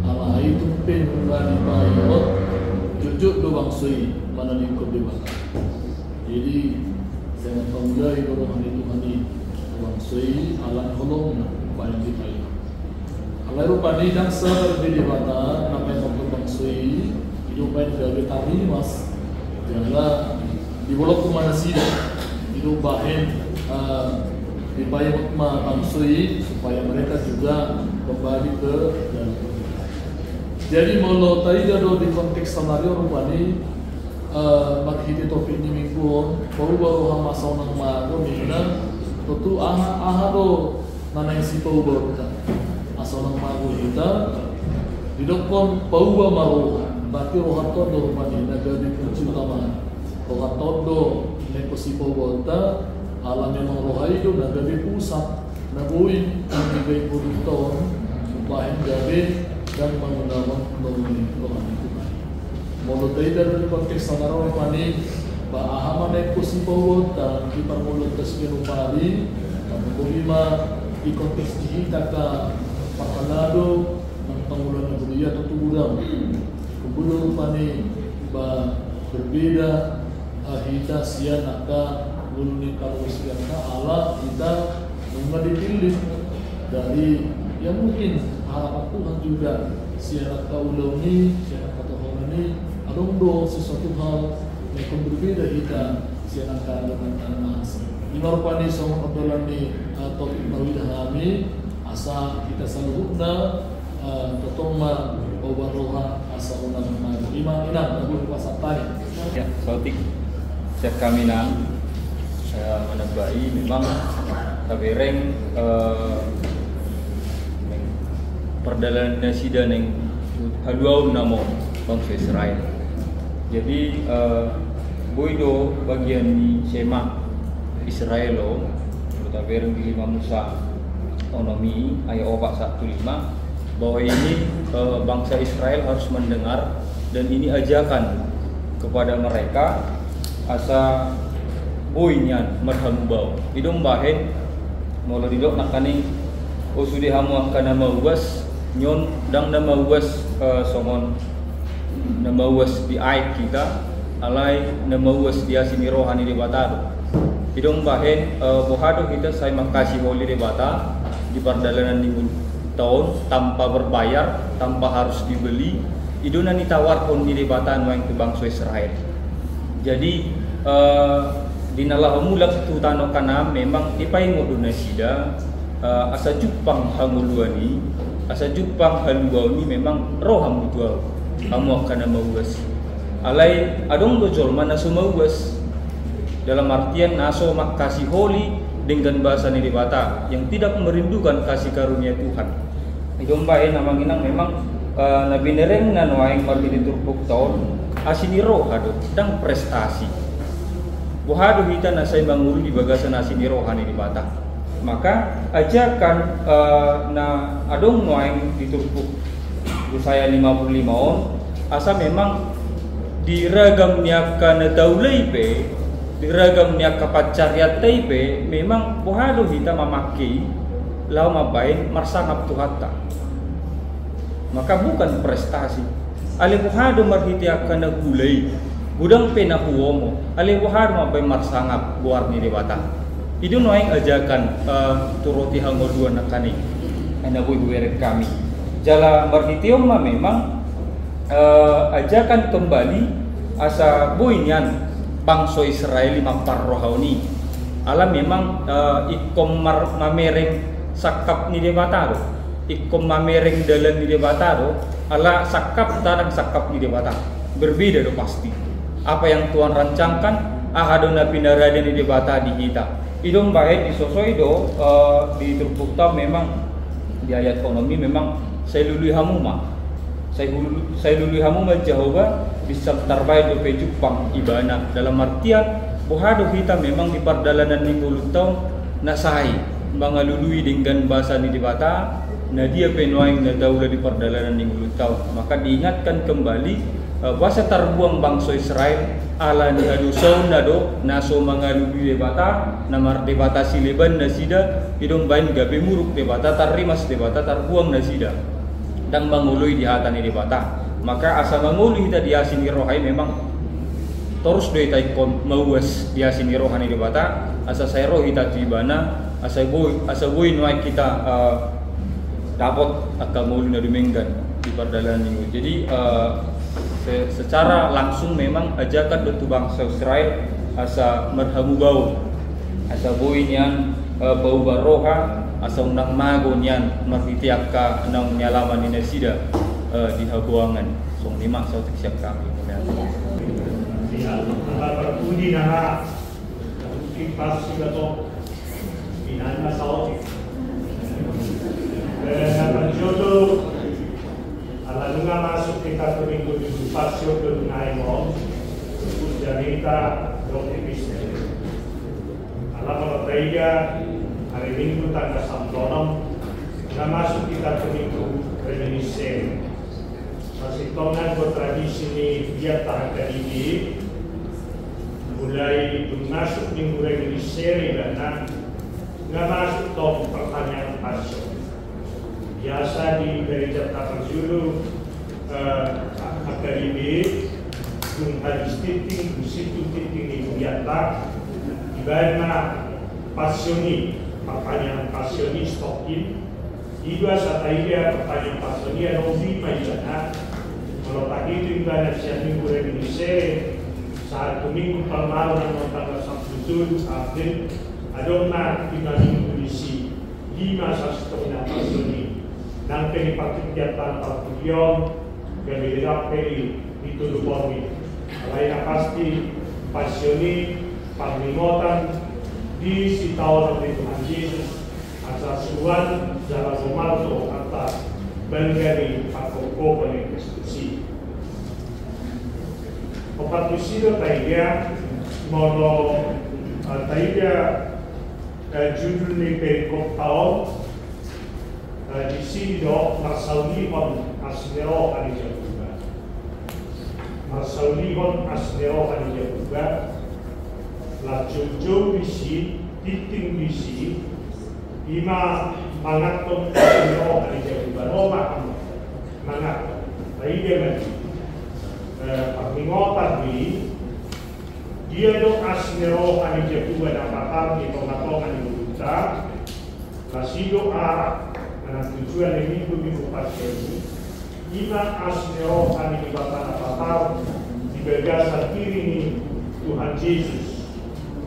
Allah itu pengguna di Paimot, jujur do bangsoi mana lingkup di Bata. Jadi saya memulai rohani Tuhan ini bangsoi alam kolom paling dipakai. Alai rupani dan serbedi bata namanya untuk bangsoi hidupan dari tadi mas jala di bolok kemana sih hidup bahen dipakai makma bangsoi supaya mereka juga kembali ke dalam. Jadi kalau tadi jado di konteks skenario rupani maghiti topik ni minggu baru hama saunang mago mina tentu aha do nanay si pauba kita asaunang mago kita didokon pauba maro berarti rohaton do rupani nagadi kunci utama rohaton do neko si pauba kita alam memang rohai do nagadi pusat nabuin ang ibay produkton upahin gabi dan menggunakan melalui rohani Tuhan. Mulut dari konteks sanaro pani ba ahama naik kusi pawot dan kita mulut kesini upari kemudian di konteks kita ke pakanado ng pangulan ng budaya atau gudang kemudian pani ba berbeda kita siya naka lulunin kalau siya na Allah kita mengadilin dari yang mungkin harapan Tuhan juga siya naka ulang ni siya naka tohon ni adong sesuatu hal yang berbeda kita siang dengan anas. Inor pani sama obrolan ni topik mawidah kami asa kita saludna totoma obaroha asa unang maju lima inang nabu pasatay. Ya, sautik cek kami nang menebai memang tabereng perdalangan sida neng haluau namo bangsa Israel. Jadi boido bagian di Sema Israelo bertabereng di 5 Musa Onomi ayat 4:15 bahwa ini bangsa Israel harus mendengar dan ini ajakan kepada mereka asa boinyan marhamu bau idom bahen molo didok nakani o sudi hamu kana mauwas nyon dang na mauwas songon na mauwas di ayat kita alai na mauwas dia sini rohani di batado idong bahen bohado kita saya makasih holi di bata di perdalanan minggu tahun tanpa berbayar tanpa harus dibeli idona ditawarkan di batan yang ke bangsa Israel jadi dinalah mulak tu tano kana memang ipai moduna sida asa Jepang hanguluani asa Jepang haluani memang roham butuh kamu akan mauwas alai adong dojol mana sumauwas dalam artian naso makasih holi dengan bahasa ni dibata yang tidak merindukan kasih karunia Tuhan. Idombae namang inang memang nabi nereng nan waeng marti turpuk taon asiniro hado dang prestasi. Bohado hita nasay mangulu di bagasan asiniro hani dibata. Maka ajakan na adong waeng diturpuk saya 55 on asa memang diragam niya ka na daulay pe, diragam niya ka pacaryat tay pe, memang bohado hita mamaki lau mabain marsangap tuhata. Maka bukan prestasi. Ali bohado marhiti ka na gulay, budang penahuo mo. Ali bohado mabain marsangap buar ni debata. Itu noeng ajakan turoti hangodua na kani. Ana buibueret kami. Jala marhitiom ma memang ajakan kembali asa buinyan bangsa Israel mamparrohauni alam memang ikom mamereng sakap ni debatado ikom mamereng dalan ni debatado ala sakap tanang sakap ni debata berbeda do pasti apa yang Tuhan rancangkan ahado na pinarada ni debata di kita idong bae di sosoido di turpukta memang di ayat ekonomi memang saya lului hamuma saya lului hamuma Jehovah bisa terbaik do pejupang ibana dalam artian bohado kita memang di perdalanan minggu lutau nasai mangalului dengan bahasa ni dibata na dia penuaing na daula di perdalanan minggu lutau maka diingatkan kembali bahasa terbuang bangsa Israel ala ni adusau nado naso mangalului debata namar debata sileban nasida idong bain gabe muruk debata tarimas debata terbuang nasida dan mangului di hata ni debata maka asa manguli hita diasini rohai memang terus do hita ikon mauas diasini rohani debata asa saya roh hita tibana asa boy nuai kita dapat akal mauli na dumenggan di perdalanan ini. Jadi secara langsung memang ajakan do bangsa Israel asa merhamu bau asa boy nian bau baroha asa undang mago nian martitiaka nang nyalaman ni nasida di habuangan song lima sautik siap kami di berpudi nara kipas juga to inana sautik dan jodoh ala lunga masuk kita ke minggu di pasio ke naimon ujarita optimis ala malapaiga hari minggu tanggal Sabtonom na masuk kita ke minggu reminiscen masih tongan bertradisi ni dia tahakan ini mulai masuk minggu reminiscen dan nggak masuk top pertanyaan passion biasa di gereja Tapanjulu akademi dung hadis titing situ titing di biata di mana pasioni pertanyaan pasioni stokin iba sataiga pertanyaan pasioni novi mailana kalau tak itu ibadah siang minggu reminiscen saat minggu permalu yang tanggal 1 April adonna kita minggu isi 5 setengah pasioni dan penipatikegiatan pertujuan gabirap peri itu dupormi lain pasti pasioni panglimotan di si tahun oleh Tuhan Yesus asal suan jalan romalto atas bangari pakoko pada konstitusi opat usido taiga mono taiga judul ni perikop tahun di sini do marsaulihon asnero ani jakuba marsaulihon asnero ani jakuba la jojo bisi titing bisi ima mangaton asnero ani jakuba roma mangat taiga mati paglingotan di dia do asnero ani jakuba na patar ni tongatongan ni buta lasido a dengan tujuan yang minggu pasien ima asnero ani batana patar di bergasa kiri ni Tuhan Yesus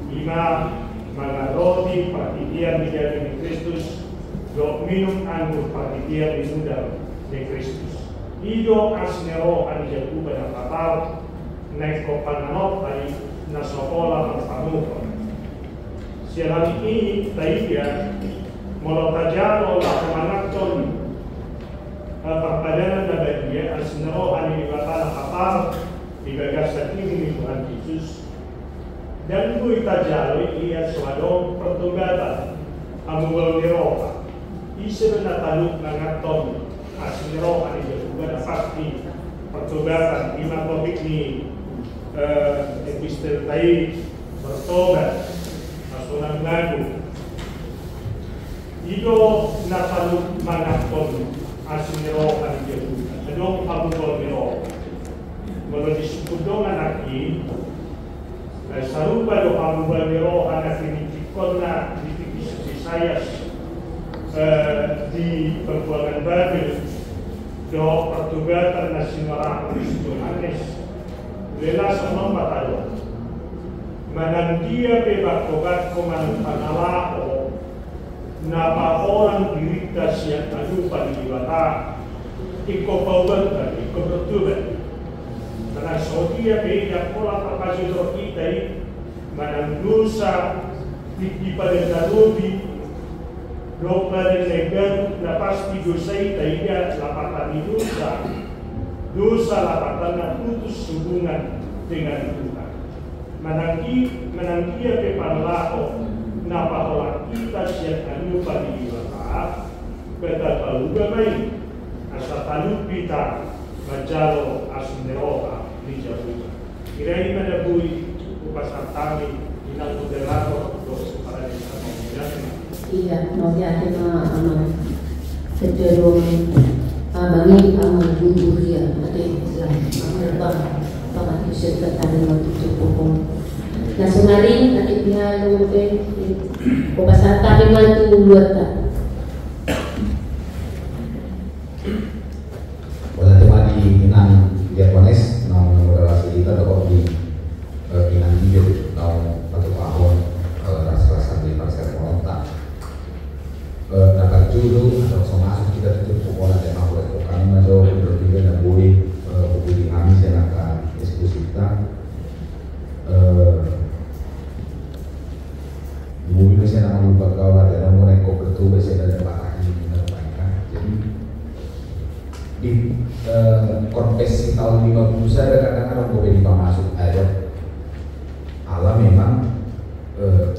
ima mengaroti partitian di dalam Kristus do minum anggur partitian di muda di Kristus ido asnero ani jatuh pada patar naik kopananot dari nasokola berpanuh Siaran ini taiga molotajalo la kemanakton perpadanan nabagia asinero ani batala kapal di gagasan ini Tuhan Yesus dan ku itajalo ia suado pertugatan amugol niroka isa na taluk nangaton asinero ani juga pasti pertugatan lima topik ni epistel tai bertobat asunan lagu ido nataluk manakton asinero kan dia adong pagugol niro kalau disebutong anak ini sarupa do pagugol niro anak ini cikonna di saya di perbuatan Babel do pertugatan nasional Kristianes lela sama batalo manang dia bebas kogat koman panalao napa orang dirita siang adupan di bata iko paubat iko bertubat karena sodia beda pola kapasitor kita manang dosa di pada dalubi dokter negar na pasti dosa ita lapatan dosa lapatan na putus hubungan dengan Tuhan menangkia ke panlako na bahwa kita siap anu padi bata kata tahu gamai asa talu kita majalo asunderoka di jauh kira-kira pada bui upasar kami inang moderator dos para desa menjadi iya mau yakin amal cenderung bagi amal bubuh ya ada Islam amal bang pakai bisa tadi waktu cukup nah sengarin nanti pihak lumpe bahasa tadi mantu buat tak boleh cuma di Minang Diakones nang relasi kita dapat di Minang hidup nang satu tahun rasa-rasa di pasar kontak dapat judul atau masuk kita tutup sekolah dan aku itu kami masuk bertiga dan boleh di kami saya akan diskusi kita mungkin saya nak lupa kau lah dalam mereka bertugas saya ada bahan ini terbaikkan jadi di konfesi tahun 50 saya kadang-kadang boleh dibawa masuk ada Allah memang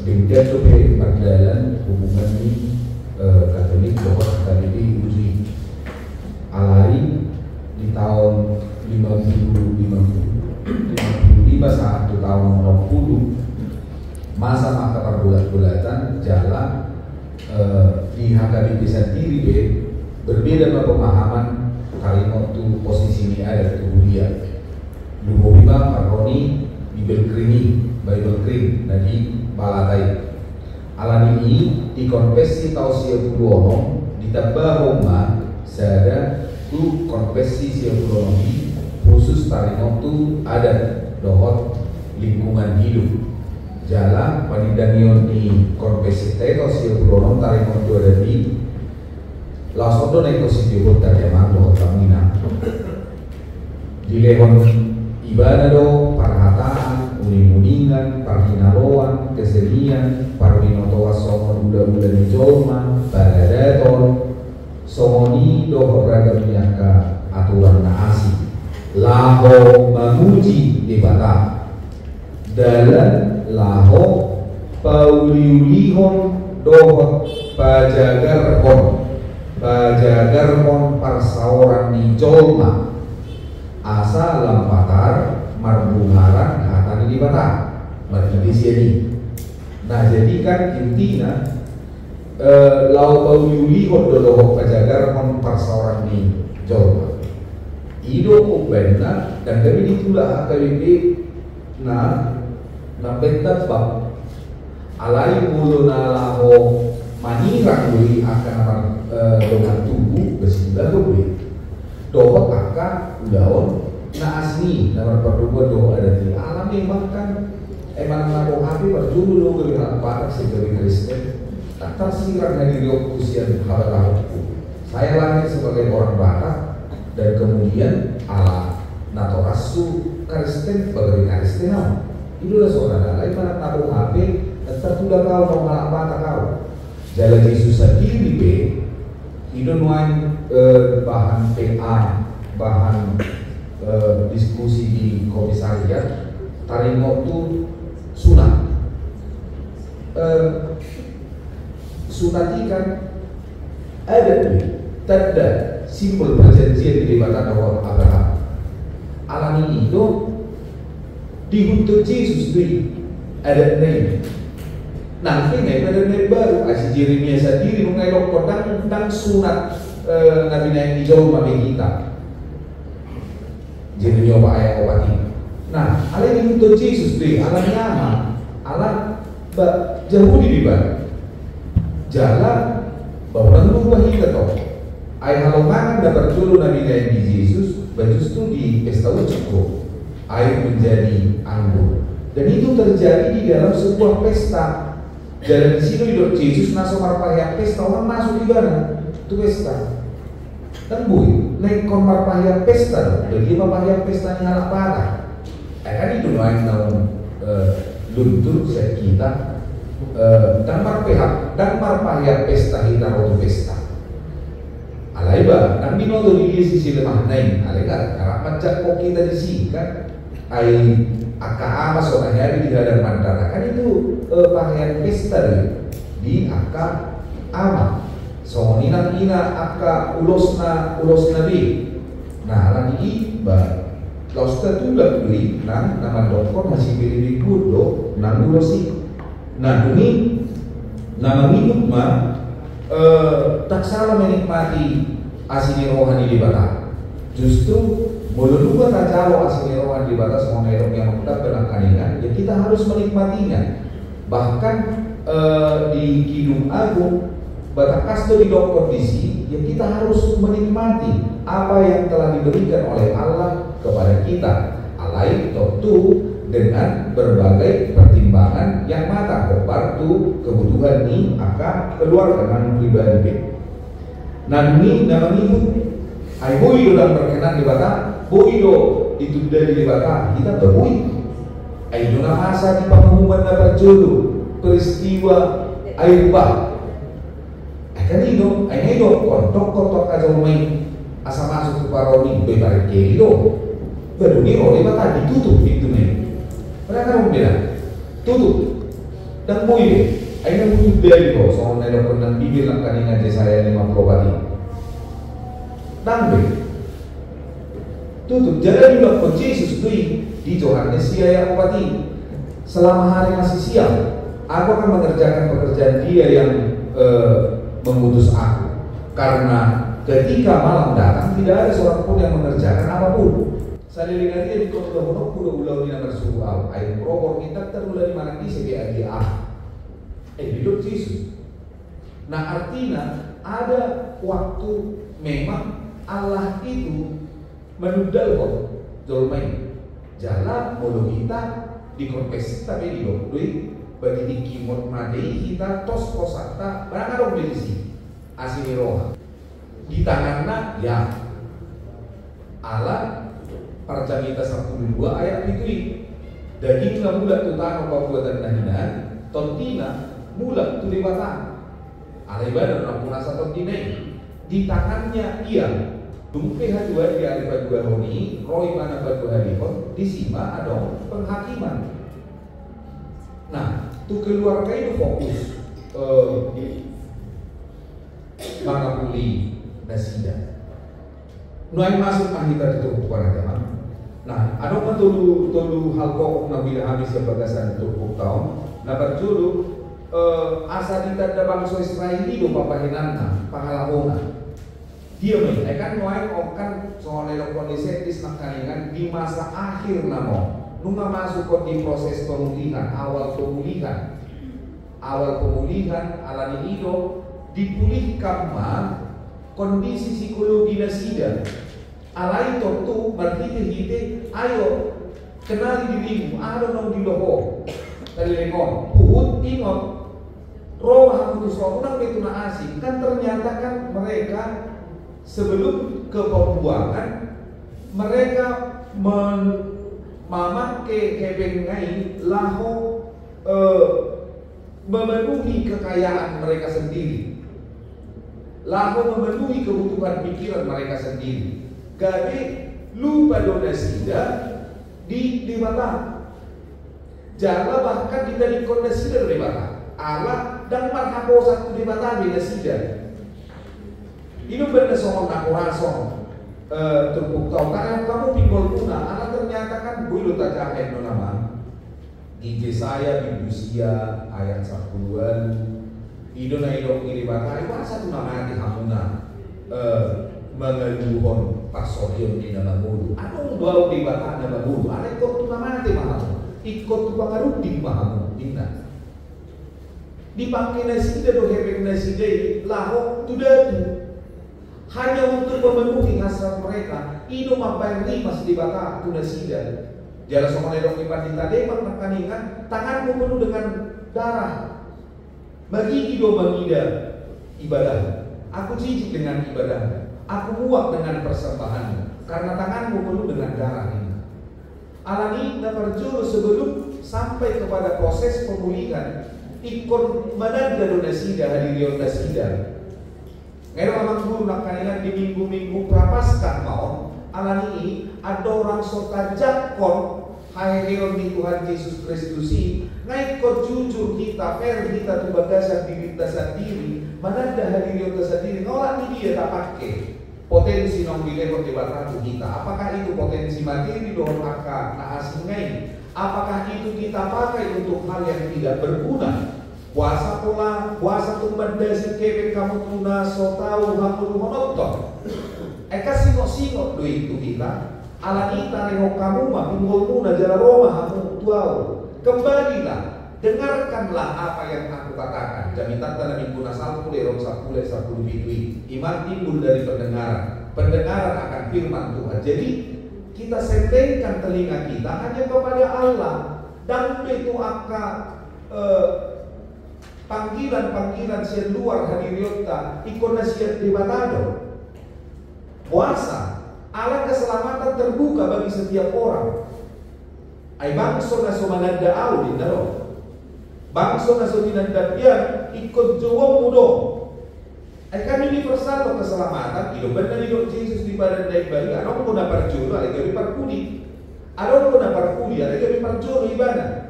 dia tu berjalan hubungan ini Katolik bahwa Katolik diuji alari di tahun 55 saat tahun 60 masa maka perbulat-bulatan jalan di HKBP sendiri berbeda pemahaman kalimat itu posisi ini ada tubuh dia dulu bima paroni Bible Kring dan di Balatai alam ini di konfesi tahun 10 ditambah Roma sada tu konfesi 10 khusus kalimat itu ada dohot lingkungan hidup jalan panidanion di konfesi tahun 10 kalimat itu ada di lasodo na ito si Diyos terjemah dohot kamina di lehon ibadah do parhataan uning-uningan parhinaroan kesenian parwinotoa somon uda-uda ni jolma baradaton somoni do ragam nyaka aturan naasi laho mamuji di bata dalan laho pauliulihon dohot pajagarhon parsaoran ni jolma asa lampatar marbungaran hatani di bata berarti sini. Nah jadi kan intinya lau pauli hodolohok pajagar kon parsaoran ni jolma ido kubena dan kami ditulah HKBP na bentak bab alai mulu na laho manirang beli akan dengan tubuh bersebelah beli dohot akan daun na asni nomor perduga doh ada di alam memang kan emang nabo happy berjumlah lo geliran parak sebagai Kristen tak tersirang dari usia hal-hal saya lahir sebagai orang Batak dan kemudian ala natorasu Kristen sebagai Kristen itulah saudara lain mana nabo happy tertulah kau kau ngalak mata kau. Jalan Yesus sendiri be, itu nuan bahan PA, bahan diskusi di komisariat, taringok tu sunat. Sunat ikan ada tanda simbol perjanjian di bawah awal Abraham. Alami itu dihuntut Yesus tu ada name. Nanti ada name baru. Asi Jeremia sendiri mengelok kodang dan sunat Nabi Nabi jauh bagi kita. Jeremia apa ayat obati. Nah, ala dihuntut Yesus tu alami ama, ala jauh di bawah. Jalan bahwa nunggu kita toh. Ayah halongan dapat dulu Nabi Nabi Yesus justru di pesta ucapku air menjadi anggur dan itu terjadi di dalam sebuah pesta. Jalan di sini hidup Yesus nasomar pahaya pesta orang masuk di mana itu pesta. Dan bui lekon marpahaya pesta jadi marpahaya pesta nyala parah. Kan itu doang namun luntur saya kita. Dan marpahaya pesta kita waktu pesta alaiba dan binoto di sisi lemah naik alaiga karena macam kok kita disingkat ai aka masuk hari di hadapan mandara kan itu pakaian pesta di aka ama so ina aka ulosna bi nah lagi ba lausta tu beli nang nama dokter masih pilih kudo nang ulosi. Nah ini nama hidup mah tak salah menikmati asini rohani di batas. Justru melulu tak jauh asini rohani di batas mengenai yang mengutak berangkaningan. Ya kita harus menikmatinya. Bahkan di Kidung Agung Batak Kasto di kondisi ya kita harus menikmati apa yang telah diberikan oleh Allah kepada kita. Alai tentu dengan berbagai pertimbangan yang matang kepartu kebutuhan ini akan keluar dengan pribadi. Nah ini nama itu ay boido dan berkenan di bata boido itu dari di bata kita berbui ay itu nama masa di pengumuman dapat jodoh peristiwa air bah kan itu ay itu kontok aja main asa masuk ke paroni bebar itu baru ni oleh bata ditutup itu nih. Mereka mau bilang tutup dan mulai. Aina tutup dari kau. Soalnya ada pernah bibir langkah aja saya 50 bali. Dambe tutup. Jalan juga kau Yesus di Yohanes dia yang obati. Selama hari masih siang, aku akan mengerjakan pekerjaan dia yang mengutus aku. Karena ketika malam datang tidak ada seorang pun yang mengerjakan apapun. Saya lihat dia di kota Honok kuda ulau di nomor suku al air prokor kita terulah di mana di sebagai hidup Yesus. Nah artinya ada waktu memang Allah itu menudal kok dolmain jalan mulu kita di konfesi tapi di dokui bagi di kimot madei kita tos kosata barang ada beli asini roha di tanganna ya Allah Parcamita 12 ayat itu daging na mula tutang pabuatan nahinan tontina mula tulibatan alaibadan rampunasa tontina di tangannya ia dumpe hadua di alifat dua honi roi mana batu halifon disima ada penghakiman. Nah tu keluarga itu fokus mangapuli nasida nuai masuk akhirnya itu bukan agama. Nah, ada pun tulu hal kok nabi habis kebagasan itu tahun. Nah, dulu asa ditanda bangsa Israel itu papahinanna, pahalahona. Dia kan nuai okan soalnya kondisi disnakalingan di masa akhir namo. Nunga masuk di proses pemulihan, awal pemulihan alani itu dipulihkan mah kondisi psikologi nasida. Alai tentu berhiti-hiti, ayo kenali dirimu, ada nong di loho, telepon, puhut ingot, roh hakutus orang itu na asing, kan ternyata kan mereka sebelum ke pembuangan mereka memakai kebengai laho memenuhi kekayaan mereka sendiri, lalu memenuhi kebutuhan pikiran mereka sendiri. Gabe lupa donasida di Batang. Jala bahkan tidak dikondasida di Batang. Allah dan marhabo satu di Batang beda sida. Ini benar soal nakuraso. Terbuka karena kamu pinggul puna. Allah ternyata kan gue lo tak jahen no nama. Ije saya Bibusia ayat 10 idona idong iri Batang. Itu satu nama di hamuna. Mengeluhon pasorion di nama mulu. Ano dua di Batang nama mulu. Ada ikut tu nama di mahamu. Ikut tu pangaruh di mahamu. Dina. Dipakai nasi dah do hebek nasi deh. Lahok tu dah tu. Hanya untuk memenuhi hasrat mereka. Ino mapai rimas di Batang tu nasi dah. Jala sama ledok ipan di tadi makaningan tanganmu penuh dengan darah. Bagi ido mengida ibadah. Aku jijik dengan ibadah. Aku muak dengan persembahanmu karena tanganmu penuh dengan darah ini. Alani naparjuru sebelum sampai kepada proses pemulihan. Ikon manada donasida hadirion nasida. Ngayon amang guru nakaningan di minggu-minggu prapaskan maon. Alani ini ada orang sota jakon haheon di Tuhan Yesus Kristus ini. Ngayon ko jujur kita, fair kita tu bagasan diri kita sendiri. Manada hadirion kita sendiri. Nolak ini dia tak pakai potensi nong dilekot di batang kita. Apakah itu potensi materi doang maka na asingai? Apakah itu kita pakai untuk hal yang tidak berguna? Puasa pola, puasa tumbanda si kebe kamu tuna so tahu kamu menonton. Eka singok-singok do itu kita. Ala kita reho kamu mah pinggul muna jala Roma kamu tuau. Kembalilah, dengarkanlah apa yang aku katakan. Jamitan tanah minggu nasal pule rom sapule sapulu bidui. Iman timbul dari pendengaran. Pendengaran akan firman Tuhan. Jadi kita sentengkan telinga kita hanya kepada Allah. Dan itu akan panggilan-panggilan sian luar hadiriota ikon nasihat di batado. Puasa, alat keselamatan terbuka bagi setiap orang. Ay bangso na sumananda au di daro. Bangso na suminanda pian ikon jawab mudo. Ay kan universal keselamatan. Ilo benar ilo Yesus di badan naik bali. Ano ko na parjuro, ay gabi parkuli. Ano ko na parkuli, ay gabi parjuro ibadah.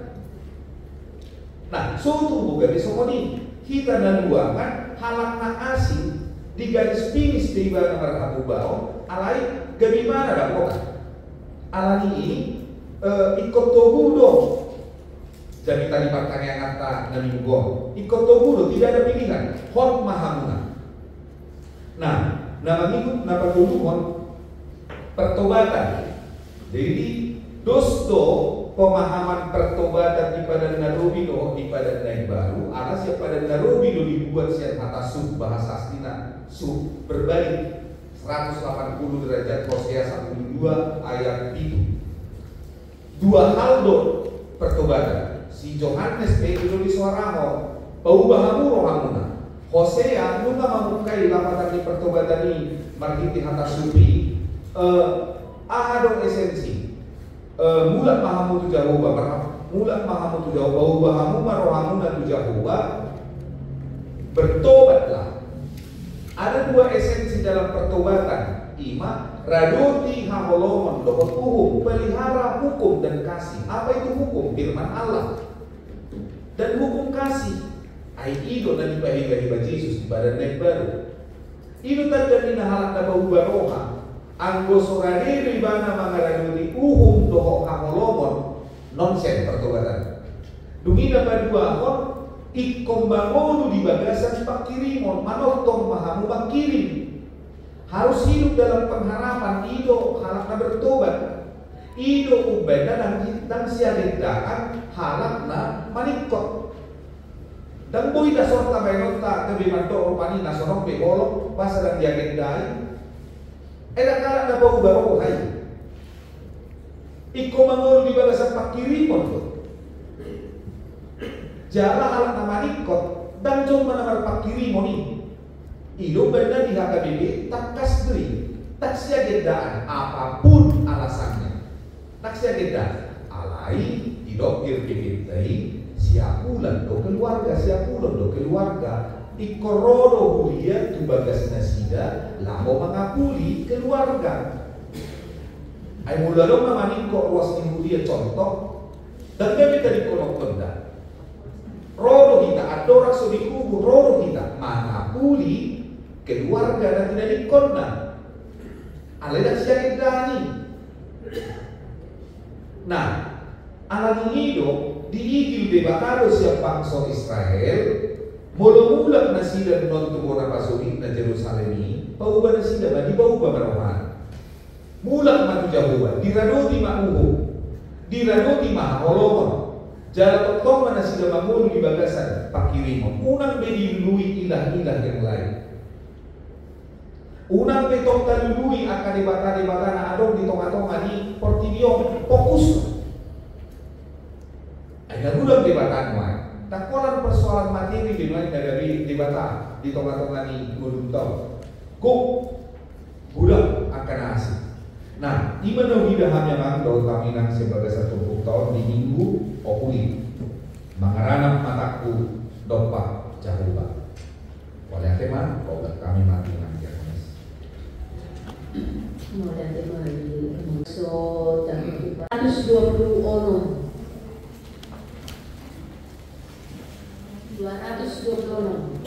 Nah, suatu bukan di somoni kita naluangan halak na asing di garis finish di ibadah marhabu bao alai gabi mana dah kok alani ini ikut togudo jadi tadi pertanyaan kata nabi go ikut togudo tidak ada pilihan hot mahamuna. Nah, nama minggu nama hon pertobatan jadi dosto pemahaman pertobatan di pada Narobino di pada naik baru alas yang pada Narobino dibuat siat atas sub bahasa aslinya sub berbalik 180 derajat Hosea 1:2 ayat itu dua hal do pertobatan si Johannes Pedro di suaraho paubahamu rohamuna Hosea nunga mamukai lapatan di pertobatan ini margiti atas subi ahado esensi mulat mahamu tu Jehovah, mulat mahamu tu Jehovah, ubahamu marohamu dan tu Jehovah, bertobatlah. Ada dua esensi dalam pertobatan. Ima, radoti haholomon, dohot hukum, pelihara hukum dan kasih. Apa itu hukum? Firman Allah. Dan hukum kasih. Aido dan ibadah Yesus di badan naik baru. Itu tanda halak na bahubaroha. Anggo sorade di bana mangaragudi uhum doho haholomon nonsen pertobatan. Dumina badua hon ikombangonu di bagasan pakirimon manotong mahamu pakirim. Harus hidup dalam pengharapan ido halakna bertobat. Ido ubeda dan siagendaan halakna manikot. Dan boy da sorta baynota kebiman do rupani nasorong beholok basa dan diagendai. Eda kalak na baru hai. Iko mangol di bagasan pakirimon tu. Jala halak na manikot dan jom manamar pakirimon ini. Ido benar di HKBP tak kasdri, tak siagendaan apapun alasannya. Tak siagendaan alai idok irkitai siap ulan do keluarga, siap ulan do keluarga. Ikorodo hulia tu bagas nasida lamo mengakuli keluarga. Ay mula dong namanin ko ruas ni hulia contoh dan kami tadi kolok benda. Rodo kita adorak sudikubu rodo kita mengakuli keluarga dan tidak dikona. Aleda siya dani. Nah, alam nido diigil debatado siya bangsa Israel. Mula-mula na sila non tubo na pasulit na Jerusalem ni, pauba na sila ba? Di ba uba marawan? Mula matu Jawa, diranoti mauho, diranoti maholomon. Jala totong na sila mangulu di bagasan pakirimon. Unang bedilui ilah-ilah yang lain. Unang betong talului akan debata-debata na adong di tongah-tongah di Portidion fokus. Ada ulang debatan mai. Tak kolan persoalan materi di mana dari debata di tongah-tongah ni gudung tau. Kok budak akan asik. Nah, di mana hidup yang tahu kami nang sebagai satu tahun di minggu okuli. Mengaranam mataku dompa jahuba. Oleh teman, kau kami mati nanti amas. Mulai teman so dan 120 orang. 220 orang.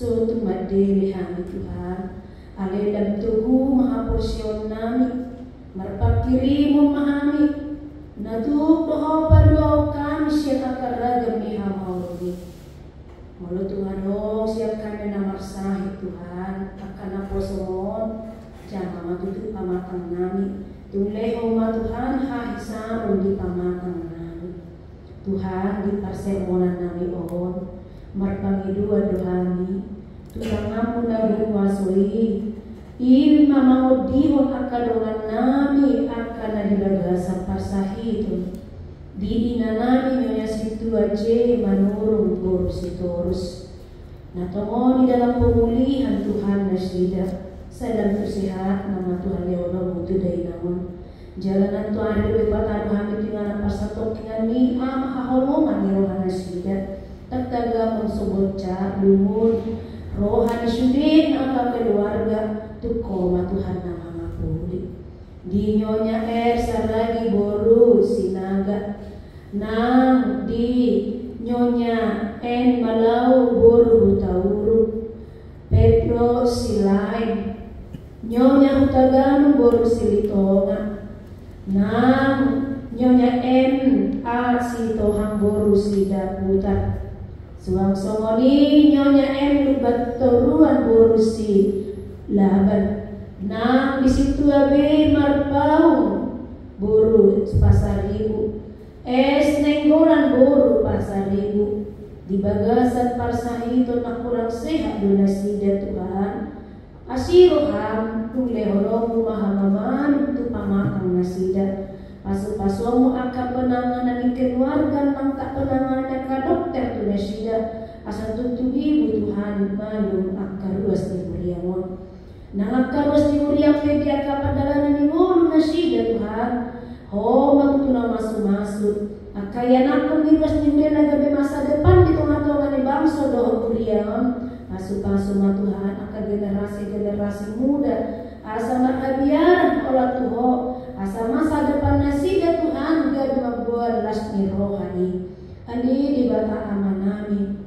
So tumadili kami Tuhan kirimu memahami. Naduk doa berdoa kami siap akan ragam ihamawdi. Malu Tuhan siap kami namar sahih Tuhan akan apa semua jangan tutup pamatang nami. Tunleho ma Tuhan hahisarun di pamatang nami. Tuhan di persemonan nami ohon marpangi dua dohami. Tuhan ngampun dari kuasui. I mamang dihon akadongan nami akan dibagasa pasahitun di ina nami nyonya situ aje manurung guru sitorus natongo di dalam pemulihan Tuhan nasida sadang sehat nama Tuhan leono mutu dari namun jalanan Tuhan ada bebatan kami tinggal pasatok dengan ni mahaholongan leono nasida tak taga mensobotca lumur rohani sudin angka keluarga tukoma Tuhan nama mapuli di nyonya saragi boru sinaga nang di nyonya en malau boru hutauru Petro silain nyonya hutaganu boru silitonga nang nyonya en sitohang boru sidaputa suang songoni nyonya lubat toruan borusi laban nang di situ abe marpaung boru pasar ribu nenggolan boru pasar ribu di bagasan parsahito na kurang sehat donasida Tuhan asiroham tuleholomu mahamaman tu pamakang nasida pasu-pasumu akan penanganan di keluarga nangka penanganan ka dokter tu nasida asal tutubi Tuhan malum akaruas di muriamon nang akaruas di muriam pedi akapadalan ni ngolu nasida Tuhan ho matutuna masuk-masuk akayan aku ngiruas di muriam gabe masa depan di tengah-tengah ni bangsa doh muriam pasu-pasu Tuhan akan generasi muda asa makabiaran olah Tuhan asa masa depan nasida Tuhan gadu mabual lasni rohani ani di bata amanami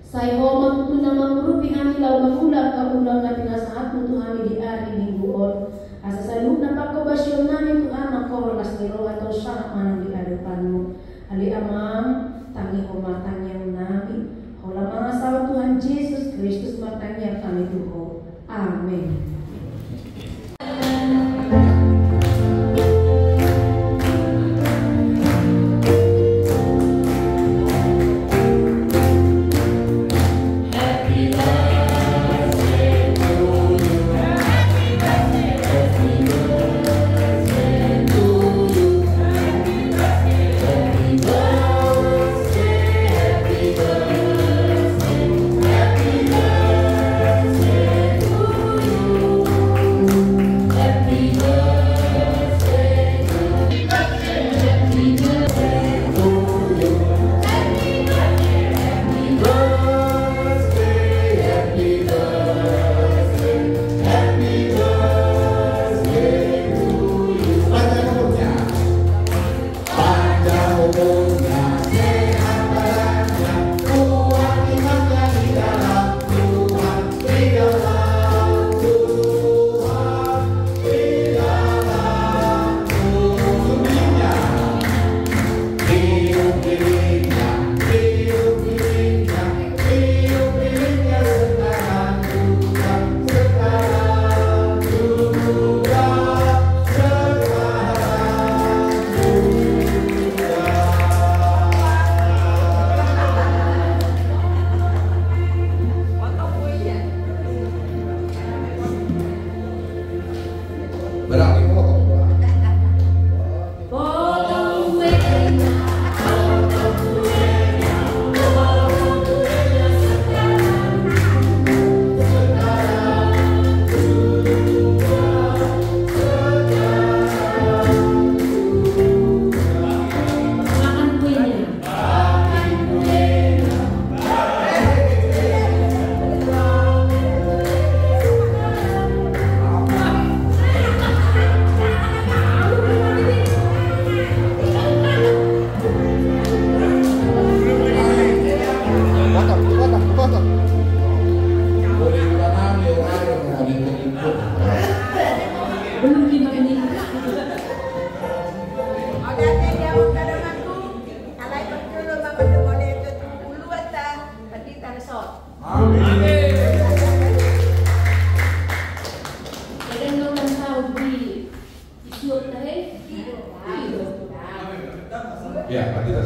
saya homak tu nama merupi kami lau mengulang kaulang na pinasahat tu kami di hari mingguon asa salud na pakobasyon namin Tuhan ako lasni roh atau syak manang di hadapanmu ali amang tangi homatang yang nami hola mga sawa Tuhan Yesus Kristus matanya kami Tuhan amin.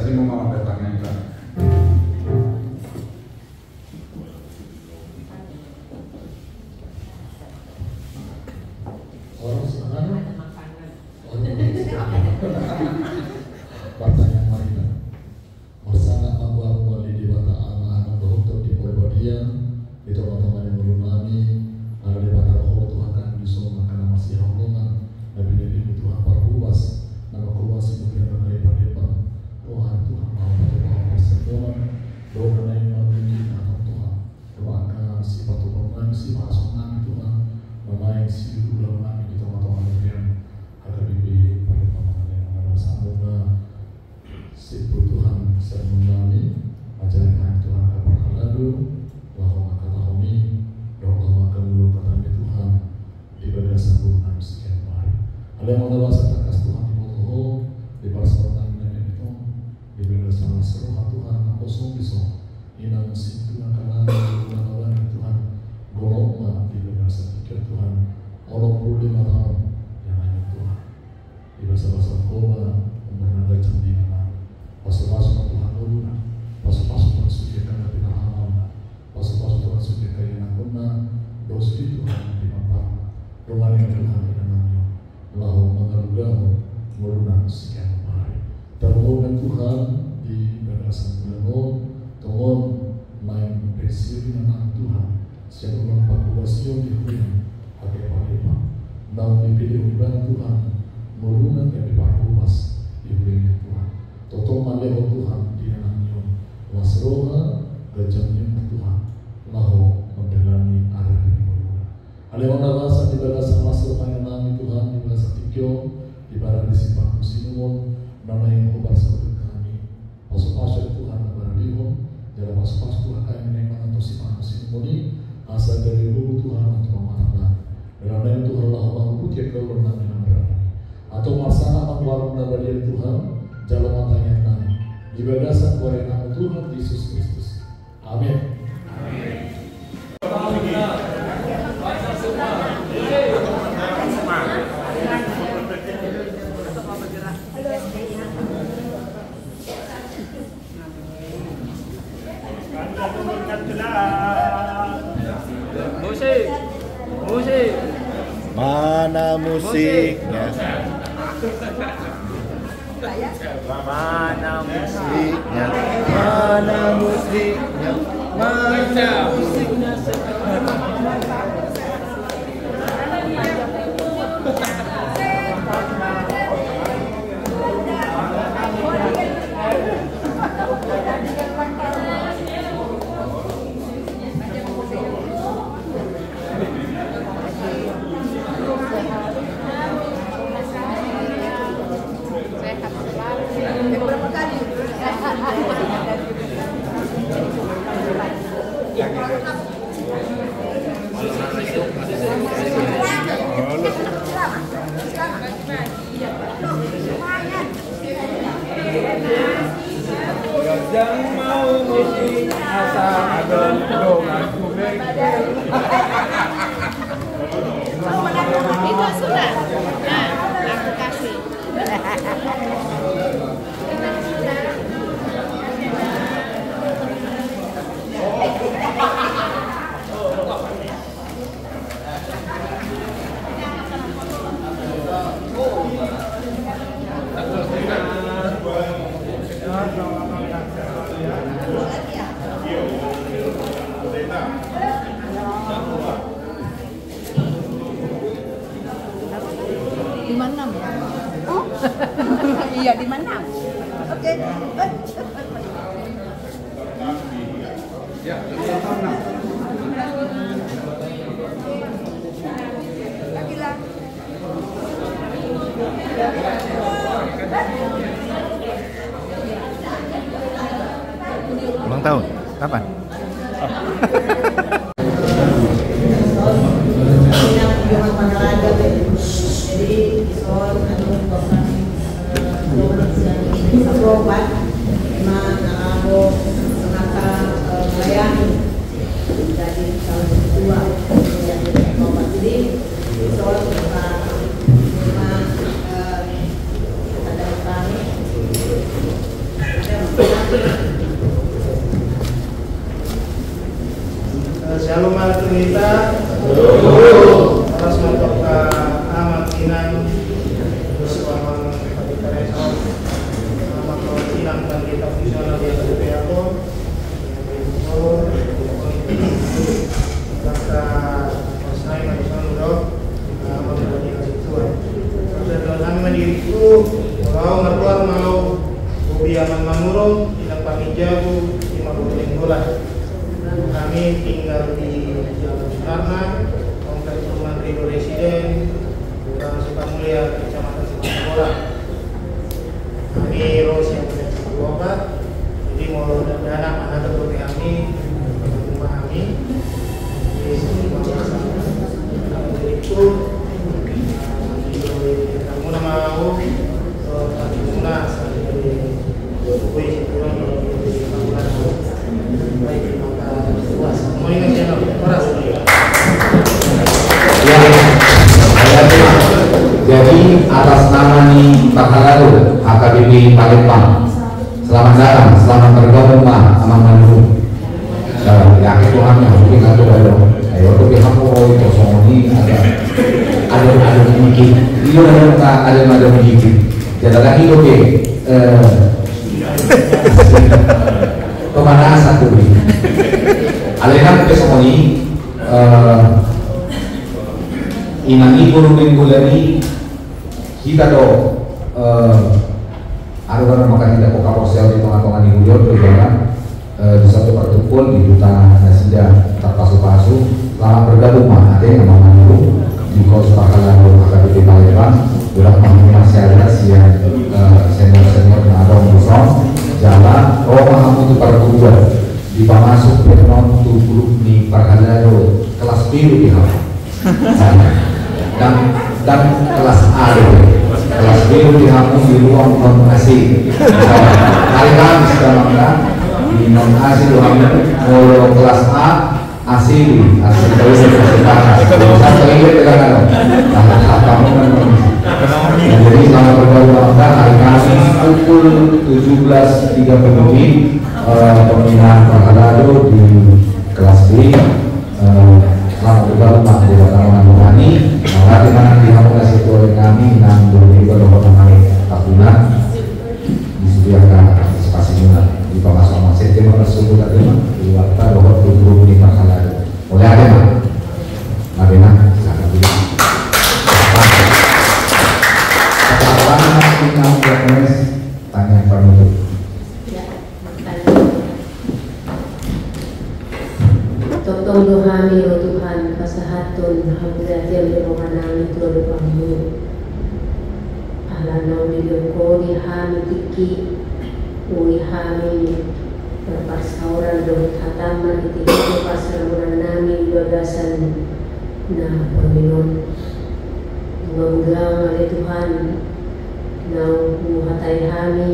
Saya mau bertanya. Orang sekarang pertanyaan lainnya bersama Abah Wali di Bata anak-anak dokter di Polbadia di teman-teman yang melunami ada di Bata Roh Tuhan kan disoma karena masih rombongan Nabi Nabi Tuhan perluas nama kuasa mungkin ada daripada Tuhan Tuhan mau berdoa semua doa yang melalui nama Tuhan doakan si batu pemain si pasangan Tuhan memain si ulang kami di teman-teman yang ada bibi pada teman-teman yang ada sambungan si Tuhan sermoni ajarkan Tuhan kepada lalu bahwa kata kami doa akan dulu kata Tuhan ibadah sambungan sekian hari ada yang mendapat takas Tuhan di motoho di pasangan yang itu ibadah sama seruah Tuhan kosong bisa inang si Tuhan karena Tuhan golongma ibadah setikir Tuhan orang 25 tahun yang hanya Tuhan di bahasa-bahasa koma umur naga candingan pasal-pasal Tuhan dulu pasal-pasal Tuhan suci karena tidak amal pasal-pasal Tuhan suci karena guna dosa Tuhan di mampat rumah yang Tuhan di namanya lahu mengalugahu melunak sekian hari termohon Tuhan di berdasar bulan tolong main pensiun dengan Tuhan siapa mampat kuasio di dunia pakai pak namun dipilih oleh Tuhan melunak dari pak kuas di dunia Tuhan Toto maleho Tuhan di dalamnya wasroha gajahnya Tuhan lahu mendelani arah ini melunak alewanda bahasa di bahasa masuk panenami Tuhan di bahasa tikyo di barang di simpang musimon nama yang bahasa kami pasuk-pasuk Tuhan baralihon dalam pasuk-pasuk Tuhan kami memang atau simpang musimon ini asal dari dulu Tuhan untuk memanfaatkan dalam nama Tuhan Allah mampu tiap kau bernama atau masalah warung nabadian Tuhan jalan matanya nami ibadah sakuari nama Tuhan Yesus Kristus amin. Musik. Mana musiknya? Mana musiknya? Mana musiknya? Mana musiknya? Yang mau musik asal adon dongan kubek. Itu sudah. Nah, aku kasih. Di mana ya? Oh, iya di mana? Oke. Ya, ulang tahun kapan? Berobat, aku menata melayani jadi salah kedua yang berobat jadi soal ada kami ada mulia Kecamatan Semarang. Kami Ros yang punya Bapak, jadi mau mudah-mudahan anak seperti kami memahami di semua masalah itu. Kamu nama mau guna sampai kue kurang dari bangunan baik maka puas. Mau ingat channel keras. Jadi atas nama nih Pak Halado AKBP Palembang, selamat datang, selamat bergabung sama Mandu. Ya Tuhan yang mungkin ada dong. Ayo tuh pihak itu ini ada sedikit. Iya ada sedikit. Jadi lagi oke. Kemana satu ini? Alena besok ini inangi bulani kita do ada orang makan tidak kok kapal di tengah-tengah di Guyon berjalan di satu pertemuan di Duta Nasida terpasu-pasu selamat bergabung ada yang namanya di Kos Pakalan AKBP Palembang sudah menghubungi masyarakat yang senior-senior yang ada muson jalan Roma Hamutu Pertubuhan di Pamasuk Penon Tubuh di Pakalan kelas biru di Hamu dan kelas A kelas B di Hamu di ruang non asing hari Kamis dalamnya di non asing kalau kelas A asing terus satu ini tegangan kamu jadi selamat bergabung hari Kamis pukul 17.30 pembinaan Pak Halado di kelas B. Selamat bergabung di Batangan Rohani. Nanti di Hamunas itu oleh kami dan juga Batangan tahunan disediakan partisipasi juga di bawah sama tema tersebut tadi di waktu bahwa grup di Halado. Oleh ada mah, Mabena silakan dulu. Apa kita mau tanya penutup? Totong dohami lo Tuhan pasahatun hamdat yang beromanang itu lupamu alanau di loko di hami tiki ui hami berpasauran do hataman di tiga pasaramunan nami bagasan na perminon mengulang oleh Tuhan nau muhatai hami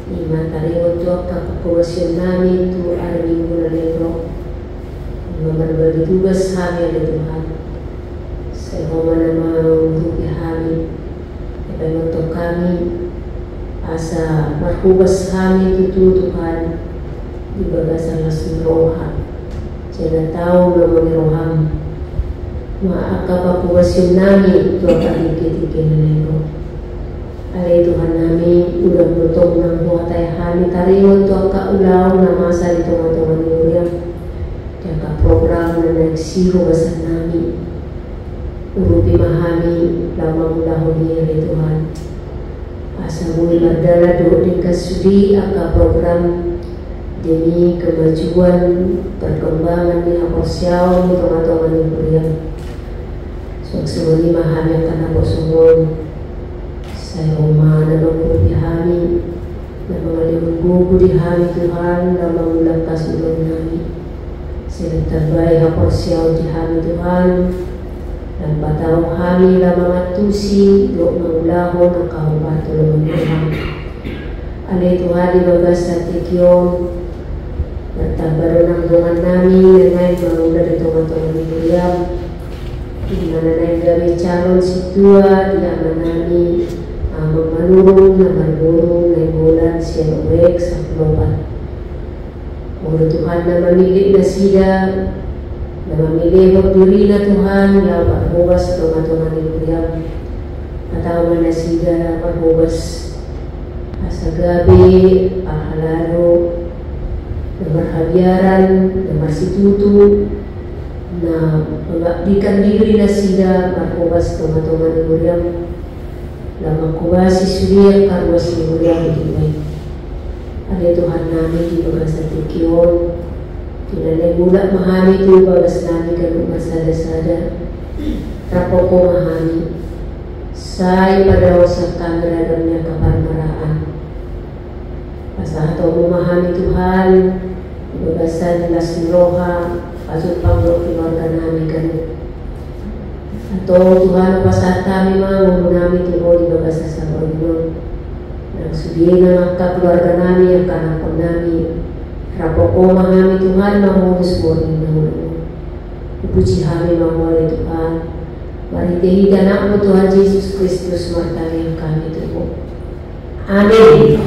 iman taringo tuak kapakuasyon nami tu ada minggu na lebro berbagi tugas kami ada Tuhan. Saya mau menutupi kami, apa untuk kami asa marhubas kami itu Tuhan di bagasan langsung roha. Jangan tahu nama roham. Maka pakuasyon nami itu akan dikit-dikit nemo. Alai Tuhan nami udah betul nang buatai kami tarik untuk kaulau nama masa di tengah-tengah dunia. Jaga program dan naksiro bahasa nami urupi mahami lama mudah-mudahan ya Tuhan asa muli mardana doa dan kasudi aka program demi kemajuan perkembangan di aposyaw di tengah-tengah di kuliah semua mahami akan aku semua saya rumah dan mengurupi hami dan mengalih gugu di hami Tuhan dan mengulang kasih nami sila terbaik aposyaw di hami Tuhan dan patau hami la mangatusi do maulahon ang kahubato ng Tuhan. Alay Tuhan di bagas sa tikyon nagtabaro ng dungan namin ngay maula dito nga ito ng Miriam di mananay gabi charon si Tua di ama namin amang manurong na manurong na imulan siya uwek sa klopan. Mula Tuhan na mamili na sila, na mamili diri na Tuhan, na parhubas ito nga ito nga niluyang. Natawa na sila, parhubas asa gabi, Halado, na marhabyaran, na marsitutu, na mabakdikan diri na sila, parhubas ito nga niluyang. Na magkubasi suriya, karwas niluyang ito. Ada Tuhan namin di bagas tikyon tinanay mula mahami itu bagas namin kan masada-sada rapo ko mahami Saya pada usaha kami radamnya kabar maraan. Pasal atau memahami Tuhan, bebasan jelas roha, pasut panggil keluarga nami kan. Atau Tuhan pasal kami mau menami tuh di bebasan sabar dulu. Dan sudiena maka keluarga nami yang kanan nami. Rapoko mahami Tuhan mau sebuah dulu. Puji kami mau oleh Tuhan. Mari tehi danakmu Tuhan Yesus Kristus martani yang kami tubuh. Amin.